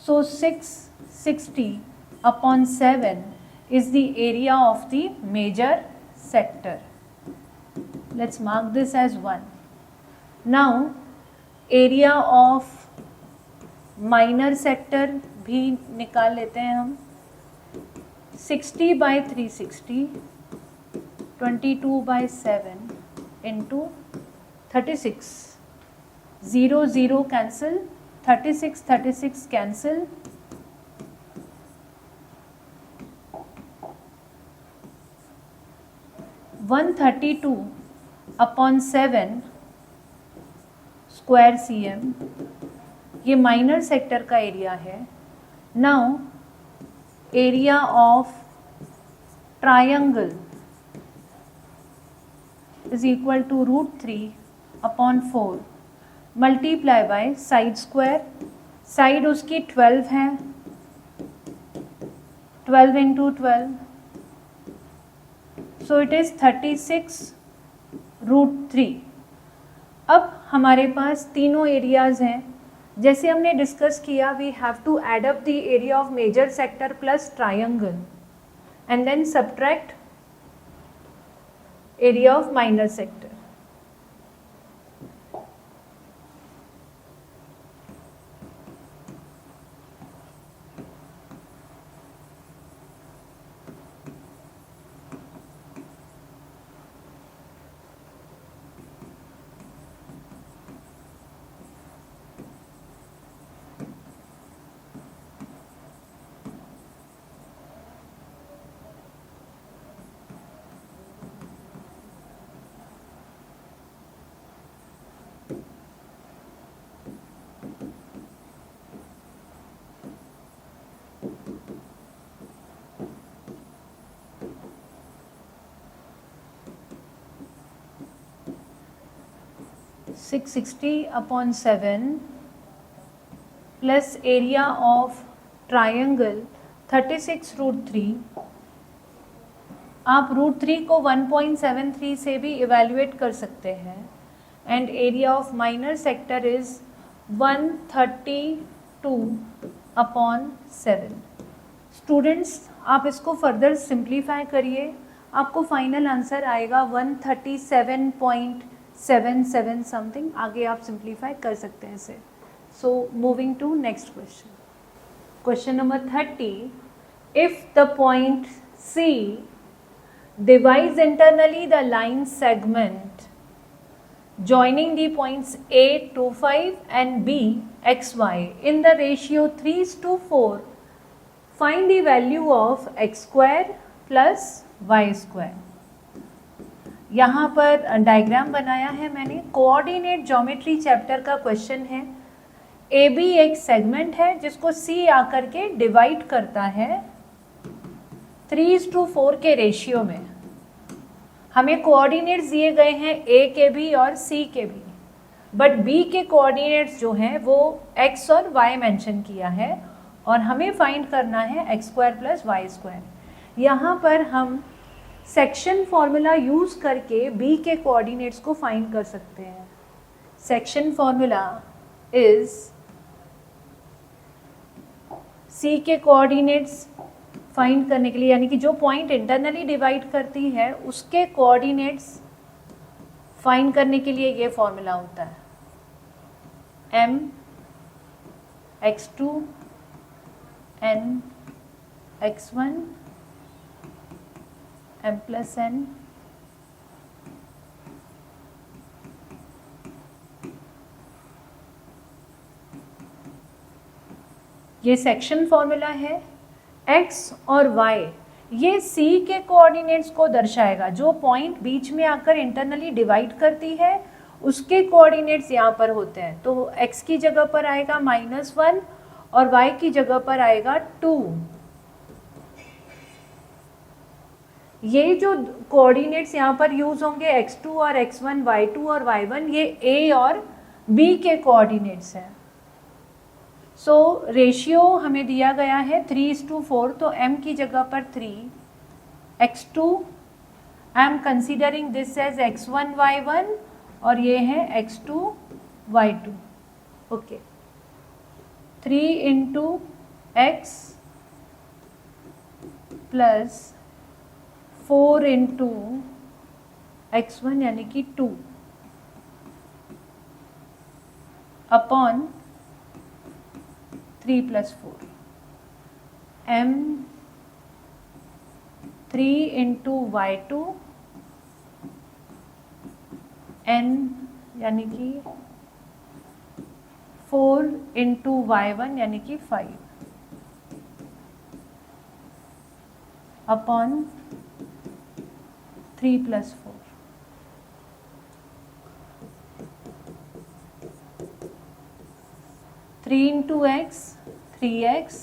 Speaker 1: So 660 upon 7 is the area of the major sector. Let's mark this as 1. Now area of minor sector भी निकाल लेते हैं हम। 60 by 360 22 by 7 into 36, 0 0 cancel, 36 cancel, 132 upon 7 square cm, ये माइनर सेक्टर का एरिया है। Now area of triangle is equal to √3 upon 4 multiply by side square. Side उसकी 12 है, 12 इंटू 12, सो इट इज 36 √3। अब हमारे पास तीनों एरियाज हैं। जैसे हमने डिस्कस किया, we have to add up the area of major sector plus triangle and then subtract area of minor sector. Six 60 upon 7 plus area of triangle 36 √3। आप √3 को 1.73 से भी इवेल्युएट कर सकते हैं and area of minor sector is 132 upon 7। Students, आप इसको फर्दर सिंप्लीफाई करिए, आपको फाइनल आंसर आएगा 137.77 समथिंग। आगे आप सिंप्लीफाई कर सकते हैं इसे। So moving to next question, question number 30। If the point C divides internally the line segment joining the points A 25 and B xy in the ratio 3:4, find the value of x square plus y square। यहाँ पर डायग्राम बनाया है मैंने, कोऑर्डिनेट ज्योमेट्री चैप्टर का क्वेश्चन है। ए बी एक सेगमेंट है जिसको सी आकर के डिवाइड करता है 3:4 के रेशियो में। हमें कोऑर्डिनेट्स दिए गए हैं ए के भी और सी के भी, बट बी के कोऑर्डिनेट्स जो हैं वो एक्स और वाई मेंशन किया है और हमें फाइंड करना है x square plus y square. यहाँ पर हम सेक्शन फॉर्मूला यूज करके बी के कोऑर्डिनेट्स को फाइंड कर सकते हैं। सेक्शन फॉर्मूला इज सी के कोऑर्डिनेट्स फाइंड करने के लिए, यानी कि जो पॉइंट इंटरनली डिवाइड करती है उसके कोऑर्डिनेट्स फाइंड करने के लिए ये फॉर्मूला होता है m x2 n x1 m plus n ये सेक्शन फॉर्मूला है। x और y ये c के कोऑर्डिनेट्स को दर्शाएगा। जो पॉइंट बीच में आकर इंटरनली डिवाइड करती है उसके कोऑर्डिनेट्स यहाँ पर होते हैं। तो x की जगह पर आएगा -1 और y की जगह पर आएगा 2। ये जो कोऑर्डिनेट्स यहाँ पर यूज होंगे x2 और x1, y2 और y1, ये a और b के कोऑर्डिनेट्स हैं। सो रेशियो हमें दिया गया है 3:4, तो m की जगह पर 3, x2 I am considering this as x1 y1 और ये है x2 y2। Okay, 3 into x plus 4 into x1 यानी कि 2 upon 3 plus 4, m 3 into y2 n यानी कि 4 इंटू y1 यानी कि 5 upon 3 plus 4। Three into x 3x,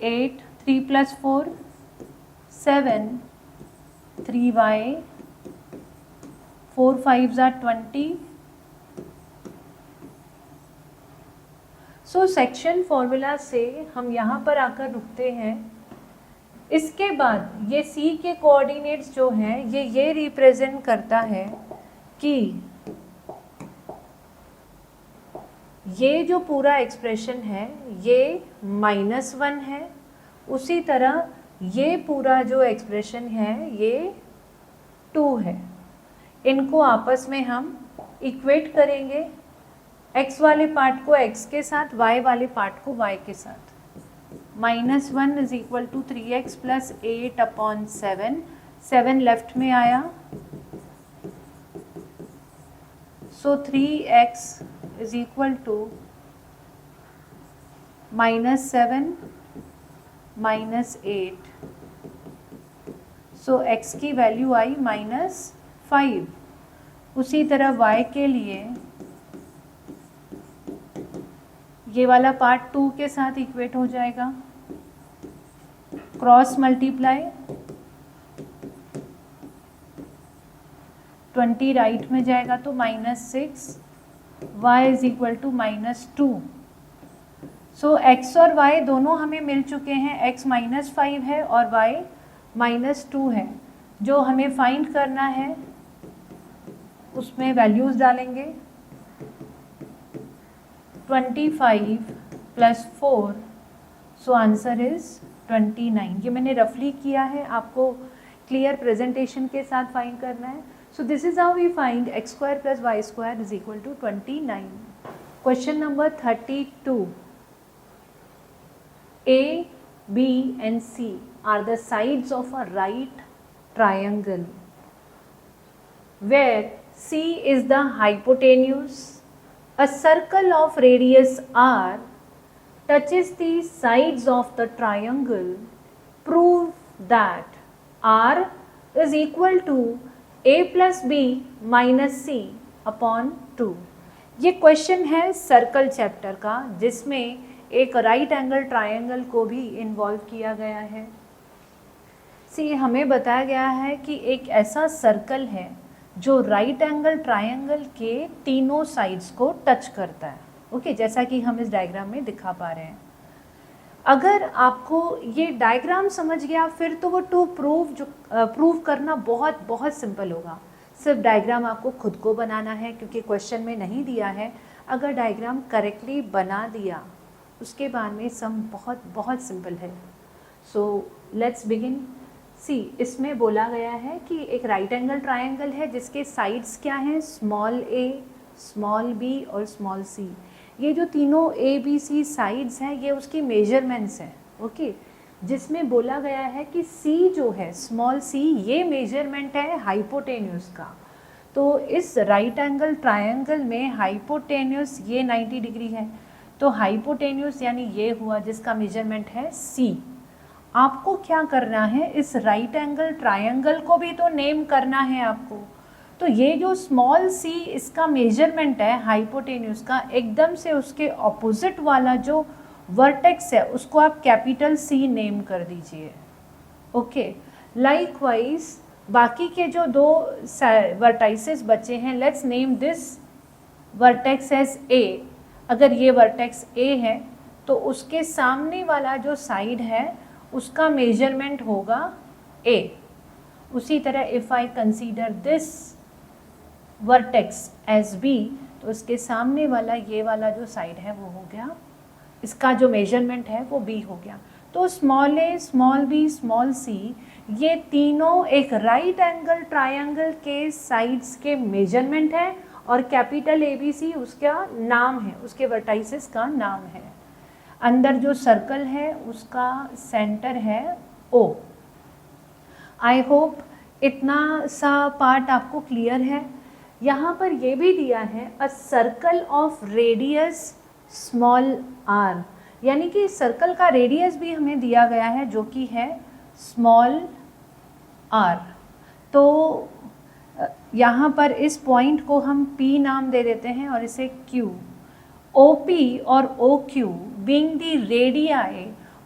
Speaker 1: 8, 3 plus 4 7, 3y, 4 5s are 20। So section formula से हम यहाँ पर आकर रुकते हैं। इसके बाद ये c के कोऑर्डिनेट्स जो हैं ये रिप्रेजेंट करता है कि ये जो पूरा एक्सप्रेशन है ये -1 है, उसी तरह ये पूरा जो एक्सप्रेशन है ये 2 है। इनको आपस में हम इक्वेट करेंगे, x वाले पार्ट को x के साथ, y वाले पार्ट को y के साथ। -1 is equal to 3x plus 8 upon 7, 7 left में आया, so 3x is equal to -7 -8, so x की वैल्यू आई -5। उसी तरह y के लिए ये वाला पार्ट 2 के साथ इक्वेट हो जाएगा, क्रॉस मल्टीप्लाई, 20 राइट में जाएगा तो -6, y is equal to -2। So x और y दोनों हमें मिल चुके हैं, x -5 है और y -2 है। जो हमें फाइंड करना है उसमें वैल्यूज डालेंगे, 25 प्लस 4, सो आंसर इज 29। ये मैंने रफली किया है, आपको क्लियर प्रेजेंटेशन के साथ फाइंड करना है। So this is how we find x square plus y square is equal to 29। Question number 32, A, B and C are the sides of a right triangle where C is the hypotenuse. A circle of radius r touches the sides of the triangle. Prove that r is equal to a plus b minus c upon 2। ये क्वेश्चन है सर्कल चैप्टर का, जिसमें एक राइट एंगल ट्रायंगल को भी इन्वॉल्व किया गया है। सी हमें बताया गया है कि एक ऐसा सर्कल है जो राइट एंगल ट्रायंगल के तीनों साइड्स को टच करता है। ओके, जैसा कि हम इस डायग्राम में दिखा पा रहे हैं। अगर आपको ये डायग्राम समझ गया फिर तो वो टू प्रूव करना बहुत बहुत सिंपल होगा। सिर्फ डायग्राम आपको खुद को बनाना है, क्योंकि क्वेश्चन में नहीं दिया है। अगर डायग्राम करेक्टली बना दिया उसके बाद में सम बहुत बहुत सिंपल है। So let's begin. सी इसमें बोला गया है कि एक राइट एंगल ट्रायंगल है जिसके साइड्स क्या हैं, स्मॉल a, स्मॉल b और स्मॉल c। ये जो तीनों a b c साइड्स हैं ये उसकी मेजरमेंट्स हैं। ओके, जिसमें बोला गया है कि c जो है स्मॉल c ये मेजरमेंट है हाइपोटेन्यूस का। तो इस राइट एंगल ट्रायंगल में हाइपोटेन्यूस ये 90 डिग्री है, तो हाइपोटेन्यूस यानी ये हुआ जिसका मेजरमेंट है c। आपको क्या करना है, इस राइट एंगल ट्रायंगल को भी तो नेम करना है आपको। तो ये जो स्मॉल सी इसका मेजरमेंट है हाइपोटेन्यूज का, एकदम से उसके ऑपोजिट वाला जो वर्टेक्स है उसको आप कैपिटल सी नेम कर दीजिए। ओके, लाइकवाइज बाकी के जो दो वर्टाइसेस बचे हैं, let's name this vertex as A. अगर ये वर्टेक्स ए है तो उसके सामने वाला जो साइड है उसका मेजरमेंट होगा ए। उसी तरह if I consider this vertex as B, तो उसके सामने वाला ये वाला जो साइड है वो हो गया, इसका जो मेजरमेंट है वो बी हो गया। तो स्मॉल ए, स्मॉल बी, स्मॉल सी, ये तीनों एक राइट एंगल ट्रायंगल के साइड्स के मेजरमेंट है और कैपिटल ए बी सी उसका नाम है, उसके वर्टाइसेस का नाम है। अंदर जो सर्कल है उसका सेंटर है ओ। आई होप इतना सा पार्ट आपको क्लियर है। यहाँ पर ये भी दिया है a circle of radius small r, यानी कि सर्कल का रेडियस भी हमें दिया गया है जो कि है स्मॉल आर। तो यहाँ पर इस पॉइंट को हम P नाम दे देते हैं और इसे Q। OP और OQ being the radii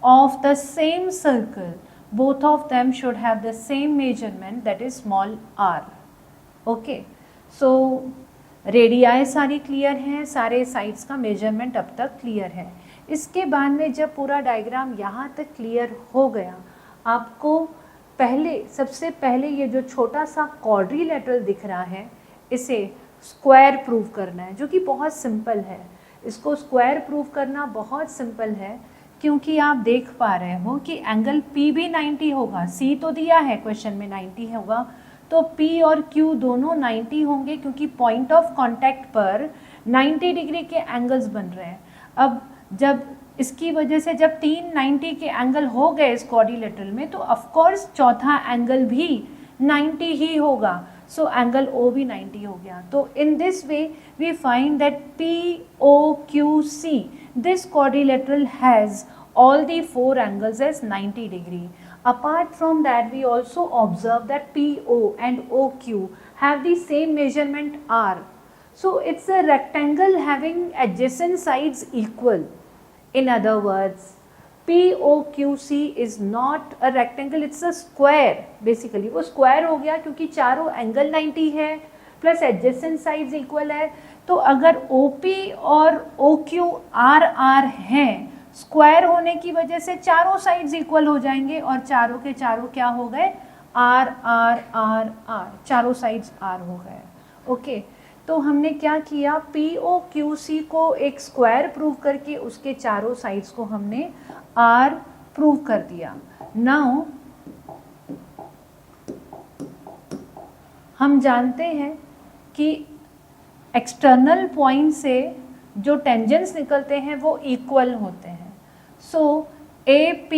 Speaker 1: of the same circle, both of them should have the same measurement, that is small r. Okay, so radii सारी क्लियर हैं, सारे साइड्स का मेजरमेंट अब तक क्लियर है। इसके बाद में जब पूरा डायग्राम यहाँ तक क्लियर हो गया, आपको सबसे पहले ये जो छोटा सा क्वाड्रिलेटरल दिख रहा है इसे स्क्वायर प्रूव करना है, जो कि बहुत सिंपल है। इसको स्क्वायर प्रूव करना बहुत सिंपल है क्योंकि आप देख पा रहे हो कि एंगल P भी 90 होगा। C तो दिया है क्वेश्चन में 90 होगा, तो P और Q दोनों 90 होंगे क्योंकि पॉइंट ऑफ कांटेक्ट पर 90 डिग्री के एंगल्स बन रहे हैं। अब जब इसकी वजह से जब 390 के एंगल हो गए इस क्वाड्रिलेटरल में, तो ऑफकोर्स चौथा एंगल भी 90 ही होगा। सो एंगल O भी 90 हो गया। तो in this way we find that POQC this quadrilateral has all the four angles as 90 degree. Apart from that, we also observe that PO and OQ have the same measurement R. So it's a rectangle having adjacent sides equal. In other words, POQC is not a rectangle, it's a square. Basically वो square हो गया क्योंकि चारों एंगल 90 है प्लस एडजेसेंट साइड्स इक्वल है। तो अगर OP और OQ RR हैं, स्क्वायर होने की वजह से चारों साइड्स इक्वल हो जाएंगे और चारों के चारों क्या हो गए, R R R R, चारों साइड्स R हो गए। ओके, तो हमने क्या किया, POQC को एक स्क्वायर प्रूव करके उसके चारों साइड्स को हमने R प्रूव कर दिया। नाउ हम जानते हैं कि एक्सटर्नल पॉइंट से जो टेंजेंट्स निकलते हैं वो इक्वल होते हैं। सो AP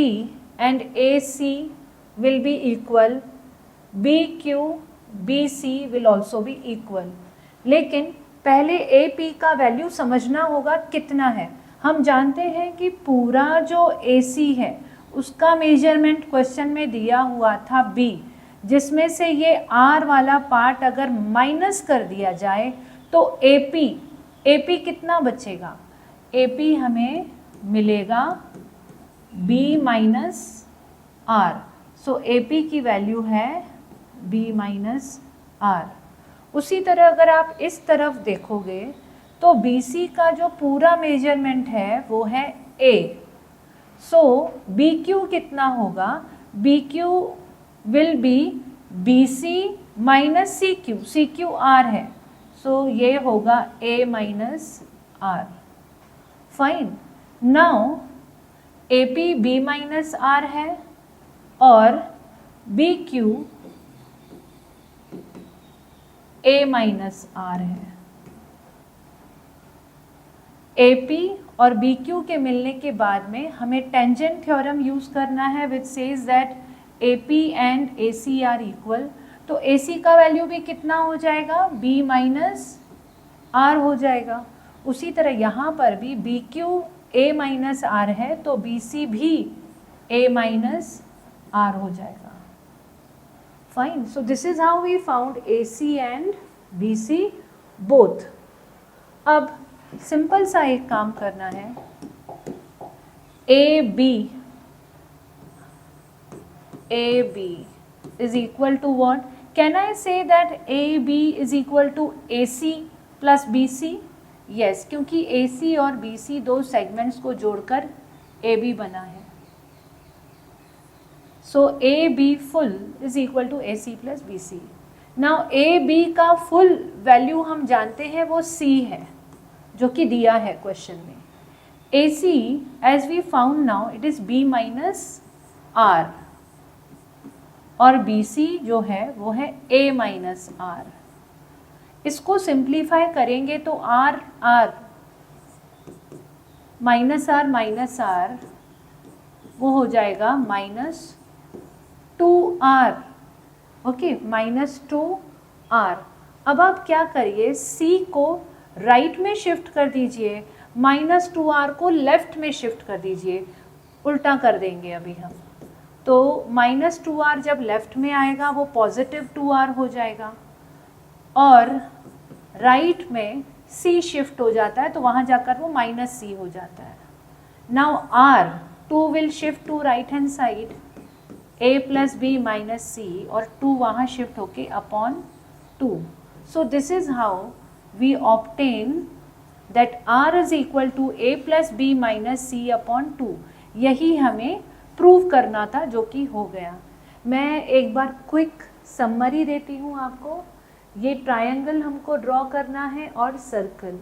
Speaker 1: and AC will be equal, BQ BC will also be equal. लेकिन पहले AP का वैल्यू समझना होगा कितना है। हम जानते हैं कि पूरा जो AC है उसका मेजरमेंट क्वेश्चन में दिया हुआ था B, जिसमें से ये R वाला पार्ट अगर माइनस कर दिया जाए तो AP कितना बचेगा, AP हमें मिलेगा B माइनस R। सो AP की वैल्यू है B माइनस R। उसी तरह अगर आप इस तरफ देखोगे तो BC का जो पूरा मेजरमेंट है वो है A। सो BQ कितना होगा, BQ will be BC minus CQ, CQ R है, सो ये होगा A minus R। Fine, now AP B minus R है और BQ A माइनस R है। AP और BQ के मिलने के बाद में हमें टेंजेंट थ्योरम यूज करना है which says that AP and AC are equal. तो AC का वैल्यू भी कितना हो जाएगा, B माइनस R हो जाएगा। उसी तरह यहाँ पर भी BQ A माइनस R है तो BC भी A माइनस R हो जाएगा। Fine. So this is how we found AC and BC both. अब सिंपल सा एक काम करना है. AB is equal to what? Can I say that AB is equal to AC plus BC? Yes, क्योंकि AC और BC दो सेगमेंट्स को जोड़कर AB बना है. So AB full is equal to AC plus BC. Now AB का full वैल्यू हम जानते हैं वो C है, जो कि दिया है क्वेश्चन में. AC as we found now it is B minus R और BC जो है वो है A minus R. इसको सिंप्लीफाई करेंगे तो R माइनस R वो हो जाएगा -2R. Okay, -2R. अब आप क्या करिए, C को राइट में शिफ्ट कर दीजिए, -2R को लेफ्ट में शिफ्ट कर दीजिए. उल्टा कर देंगे अभी हम. तो -2R जब लेफ्ट में आएगा वो पॉजिटिव 2R हो जाएगा और राइट में C शिफ्ट हो जाता है तो वहाँ जाकर वो -C हो जाता है. Now R 2 will shift to right hand side, A plus B minus C और 2 वहाँ शिफ्ट होके upon 2. So this is how we obtain that R is equal to A plus B minus C upon 2. यही हमें प्रूव करना था, जो कि हो गया. मैं एक बार क्विक समरी देती हूँ आपको. ये ट्रायंगल हमको ड्रॉ करना है और सर्कल.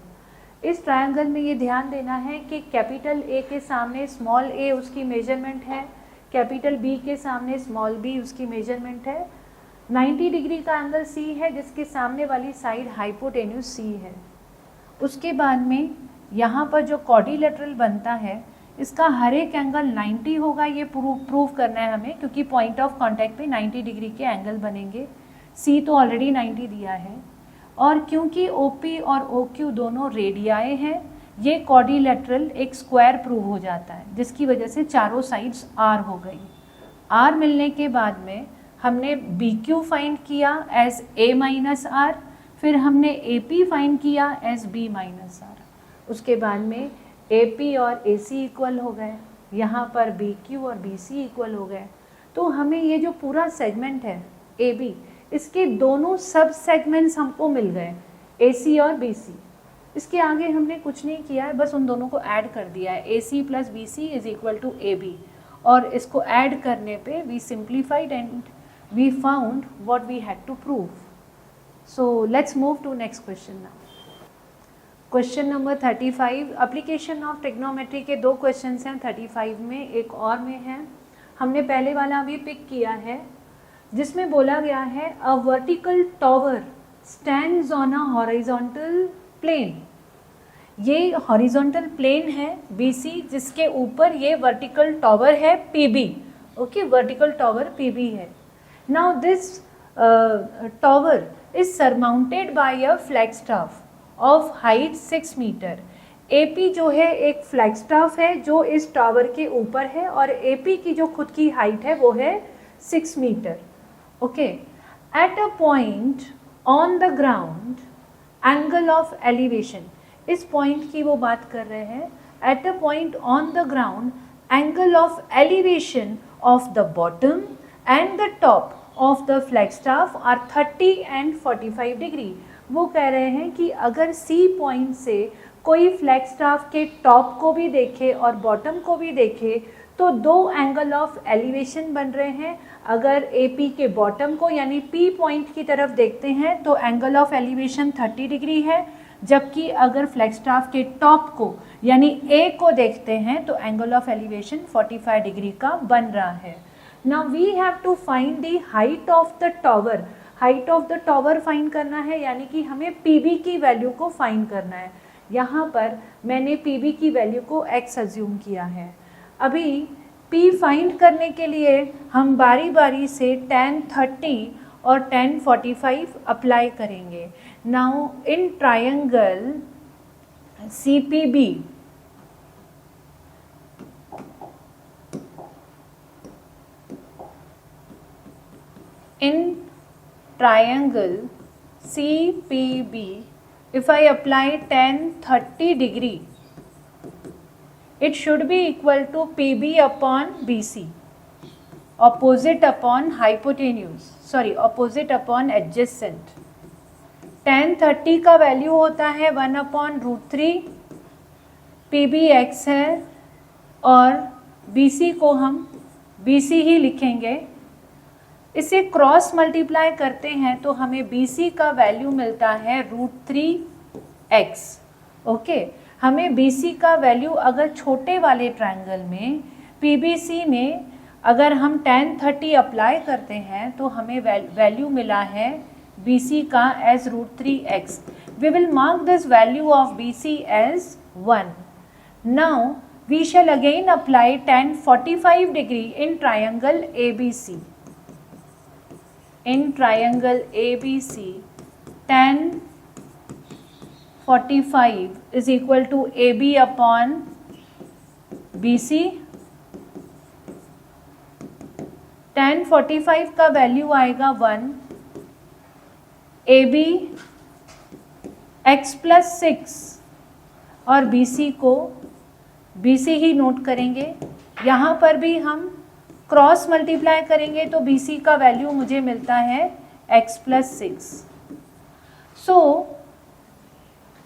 Speaker 1: इस ट्रायंगल में ये ध्यान देना है कि कैपिटल A के सामने स्मॉल a उसकी मेजरमेंट है, कैपिटल B के सामने स्मॉल b उसकी मेजरमेंट है. 90 डिग्री का एंगल C है जिसके सामने वाली साइड हाइपोटेन्यूज C है. उसके बाद में यहाँ पर जो क्वाड्रिलेटरल बनता है इसका हर एक एंगल 90 होगा. ये प्रूव करना है हमें, क्योंकि पॉइंट ऑफ कांटेक्ट पे 90 डिग्री के एंगल बनेंगे. C तो ऑलरेडी 90 दिया है और क्योंकि OP और OQ दोनों रेडियाए हैं, ये क्वाड्रिलेटरल एक स्क्वायर प्रूव हो जाता है, जिसकी वजह से चारों साइड्स R हो गई. R मिलने के बाद में हमने BQ फाइंड किया एज A माइनस R, फिर हमने AP फाइंड किया एज B माइनस R. उसके बाद में AP और AC इक्वल हो गए, यहाँ पर BQ और BC इक्वल हो गए. तो हमें ये जो पूरा सेगमेंट है AB, इसके दोनों सब सेगमेंट्स हमको मिल गए, AC और BC. इसके आगे हमने कुछ नहीं किया है, बस उन दोनों को ऐड कर दिया है. AC plus BC is equal to AB और इसको ऐड करने पे we simplified and we found what we had to prove. So let's move to next question now. Question number 35. Application of trigonometry के दो क्वेश्चन हैं 35 में, एक और में है. हमने पहले वाला अभी पिक किया है जिसमें बोला गया है a vertical tower stands on a horizontal plane. ये हॉरिजॉन्टल प्लेन है BC जिसके ऊपर ये वर्टिकल टॉवर है PB. Okay, vertical tower PB है. Now this tower is surmounted by a flag staff of height 6 metre. AP जो है एक फ्लैग स्टाफ है जो इस टावर के ऊपर है और AP की जो खुद की हाइट है वो है 6 metre. Okay, at a point on the ground angle of elevation, इस पॉइंट की वो बात कर रहे हैं. At a point on the ground angle of elevation of the bottom and the top of the flag staff are 30 and 45 degree. वो कह रहे हैं कि अगर C पॉइंट से कोई फ्लैग स्टाफ के टॉप को भी देखे और बॉटम को भी देखे तो दो एंगल ऑफ एलिवेशन बन रहे हैं. अगर AP के बॉटम को यानी P पॉइंट की तरफ देखते हैं तो एंगल ऑफ एलिवेशन 30 डिग्री है, जबकि अगर फ्लैग स्टाफ के टॉप को यानी A को देखते हैं तो एंगल ऑफ एलिवेशन 45 डिग्री का बन रहा है. Now we have to find the height of the tower. Height of the tower find करना है, यानी कि हमें PB की वैल्यू को फाइंड करना है. यहाँ पर मैंने PB की वैल्यू को x अज्यूम किया है. अभी P फाइंड करने के लिए हम बारी बारी से tan 30 और tan 45 अप्लाई करेंगे. Now in triangle CPB, in triangle CPB, if I apply tan 30 degree, it should be equal to PB upon BC, opposite upon hypotenuse, sorry opposite upon adjacent. tan 30 का वैल्यू होता है 1/√3, PB x है और BC को हम BC ही लिखेंगे. इसे क्रॉस मल्टीप्लाई करते हैं तो हमें BC का वैल्यू मिलता है √3x. ओके, हमें BC का वैल्यू अगर छोटे वाले ट्रायंगल में PBC में अगर हम tan 30 अप्लाई करते हैं तो हमें वैल्यू मिला है BC का as √3x. We will mark this value of BC as 1. Now we shall again apply tan 45 degree in triangle ABC. In triangle ABC, tan 45 is equal to AB upon BC. tan 45 का वैल्यू आएगा 1, AB x plus 6 और BC को BC ही नोट करेंगे. यहाँ पर भी हम क्रॉस मल्टीप्लाई करेंगे तो BC का वैल्यू मुझे मिलता है x plus 6. सो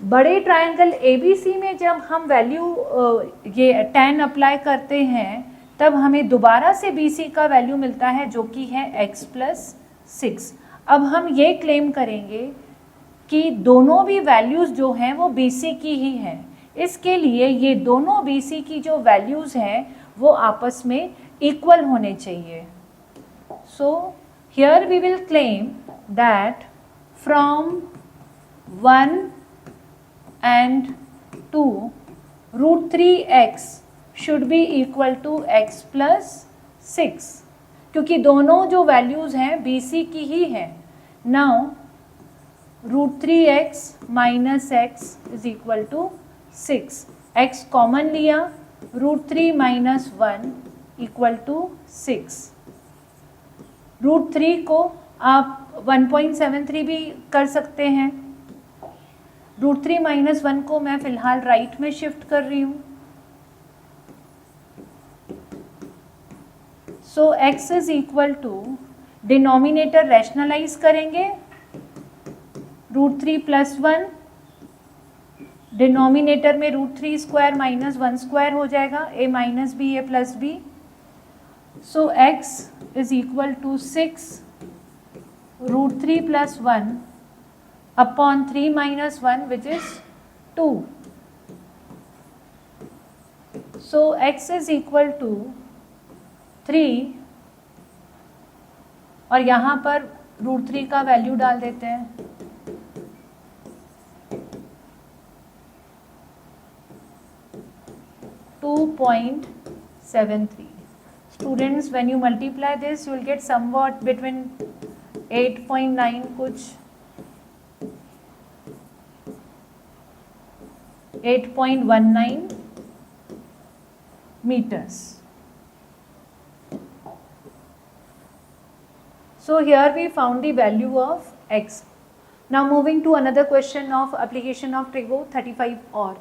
Speaker 1: बड़े ट्रायंगल ABC में जब हम वैल्यू ये tan अप्लाई करते हैं तब हमें दोबारा से BC का वैल्यू मिलता है जो कि है x plus 6. अब हम ये क्लेम करेंगे कि दोनों भी वैल्यूज़ जो हैं वो BC की ही हैं. इसके लिए ये दोनों BC की जो वैल्यूज़ हैं वो आपस में इक्वल होने चाहिए. So here we will claim that from 1 and 2 √3x should be equal to x plus 6, क्योंकि दोनों जो वैल्यूज़ हैं BC की ही हैं. Now √3x minus x is equal to 6. x common लिया, √3 minus 1 इक्वल टू 6. √3 को आप 1.73 भी कर सकते हैं. √3 minus 1 को मैं फिलहाल राइट में शिफ्ट कर रही हूँ. So x is equal to, denominator rationalise करेंगे, √3 plus 1, डिनोमिनेटर में √3 स्क्वायर माइनस 1 स्क्वायर हो जाएगा, a minus b a plus b. So x is equal to 6 √3 plus 1 upon 3 minus 1 which is 2. So x is equal to 3 और यहाँ पर √3 का वैल्यू डाल देते हैं. .73. Students, when you multiply this, you will get somewhat between 8.9 कुछ 8.19 meters. So here we found the value of x. Now moving to another question of application of Trigo 35 or.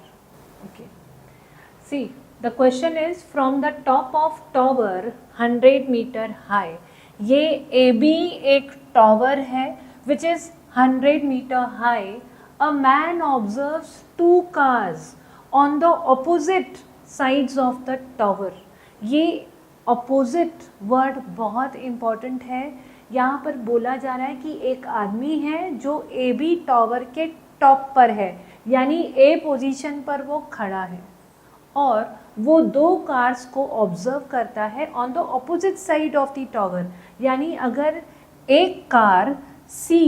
Speaker 1: Okay. See, the question is from the top of tower 100 meter high. ये AB एक tower है which is 100 meter high. A man observes 2 cars on the opposite sides of the tower. ये opposite word बहुत important है. यहाँ पर बोला जा रहा है कि एक आदमी है जो AB टावर के टॉप पर है, यानी A पोजीशन पर वो खड़ा है और वो 2 कार्स को ऑब्जर्व करता है on the opposite side of the tower. यानी अगर एक कार C,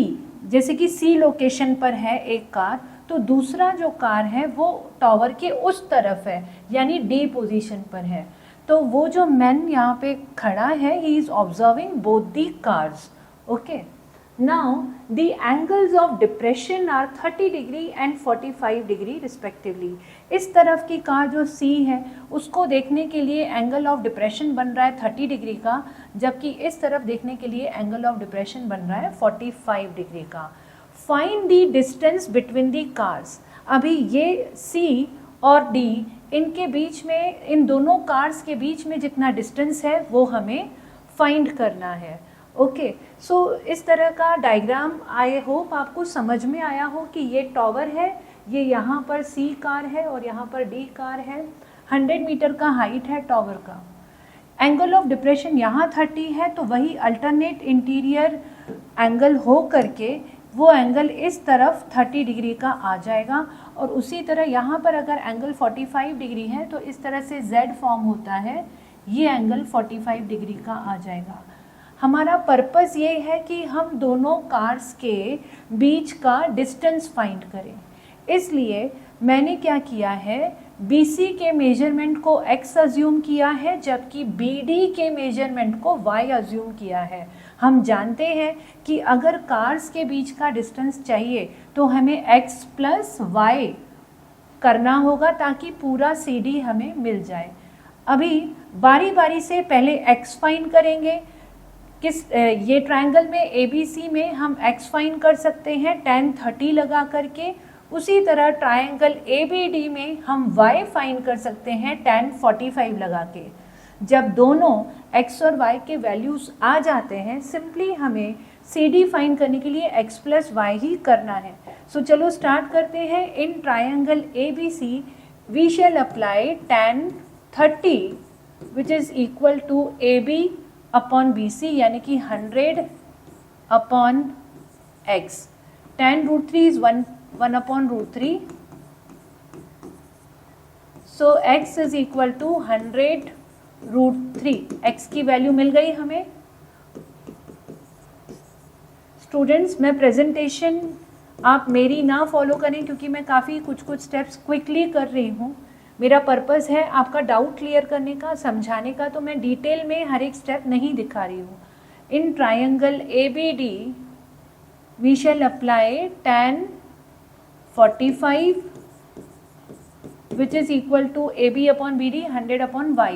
Speaker 1: जैसे कि C लोकेशन पर है एक कार, तो दूसरा जो कार है वो टावर के उस तरफ है, यानी D पोजीशन पर है. तो वो जो मैन यहाँ पे खड़ा है, he is observing both the cars. Okay, now the angles of depression are 30 degree and 45 degree respectively. इस तरफ की कार जो C है उसको देखने के लिए एंगल ऑफ डिप्रेशन बन रहा है 30 डिग्री का, जबकि इस तरफ देखने के लिए एंगल ऑफ डिप्रेशन बन रहा है 45 डिग्री का। Find the distance between the cars. अभी ये C और D इनके बीच में, इन दोनों कार्स के बीच में जितना डिस्टेंस है वो हमें फाइंड करना है। ओके, सो इस तरह का डायग्राम आई होप आपको समझ में आया हो कि ये टॉवर है, ये यहाँ पर C कार है और यहाँ पर D कार है। 100 मीटर का हाइट है टॉवर का। एंगल ऑफ डिप्रेशन यहाँ 30 है, तो वही अल्टरनेट इंटीरियर एंगल हो करके वो एंगल इस तरफ 30 डिग्री का आ जाएगा। और उसी तरह यहाँ पर अगर एंगल 45 डिग्री है तो इस तरह से Z फॉर्म होता है, ये एंगल 45 डिग्री का आ जाएगा। हमारा पर्पस ये है कि हम दोनों कार्स के बीच का डिस्टेंस फाइंड करें। इसलिए मैंने क्या किया है, BC के मेजरमेंट को X अज्यूम किया है, जबकि BD के मेजरमेंट को Y अज्यूम किया है। हम जानते हैं कि अगर कार्स के बीच का डिस्टेंस चाहिए तो हमें X प्लस Y करना होगा ताकि पूरा CD हमें मिल जाए। अभी बारी बारी से पहले X फाइंड करेंगे। ये ट्रायंगल में ABC में हम X फाइंड कर सकते हैं tan 30 लगा करके। उसी तरह ट्रायंगल ABD में हम Y फाइंड कर सकते हैं tan 45 लगा के। जब दोनों X और Y के वैल्यूज़ आ जाते हैं, सिंपली हमें CD फाइंड करने के लिए X प्लस Y ही करना है। सो चलो स्टार्ट करते हैं। In triangle ABC we shall apply tan 30 which is equal to AB upon BC, यानी कि 100 upon X। tan √3 is 1 upon √3, so X is equal to 100 √3। X की वैल्यू मिल गई हमें। स्टूडेंट्स, मैं प्रेजेंटेशन आप मेरी ना फॉलो करें क्योंकि मैं काफ़ी कुछ स्टेप्स क्विकली कर रही हूँ। मेरा पर्पस है आपका डाउट क्लियर करने का, समझाने का, तो मैं डिटेल में हर एक स्टेप नहीं दिखा रही हूँ। In triangle ABD we shall apply tan 45 which is equal to AB upon BD 100 upon Y।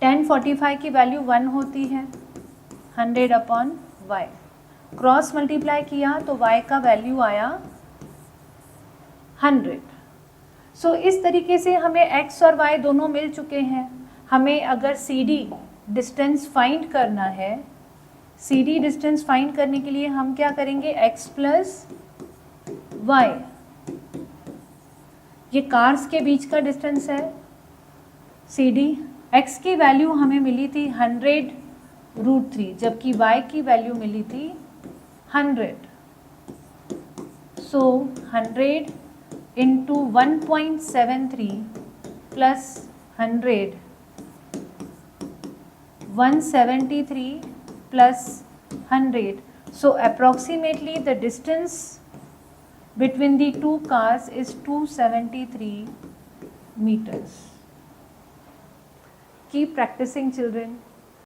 Speaker 1: tan 45 की वैल्यू 1 होती है, 100 अपॉन Y। क्रॉस मल्टीप्लाई किया तो Y का वैल्यू आया 100। सो इस तरीके से हमें X और Y दोनों मिल चुके हैं। हमें अगर CD डिस्टेंस फाइंड करना है, CD डिस्टेंस फाइंड करने के लिए हम क्या करेंगे, X प्लस Y। ये कार्स के बीच का डिस्टेंस है CD। X की वैल्यू हमें मिली थी 100 √3, जबकि Y की वैल्यू मिली थी 100। सो 100 into 1.73 plus 100, 173 plus 100. So approximately the distance between the two cars is 273 meters. Keep practicing, children.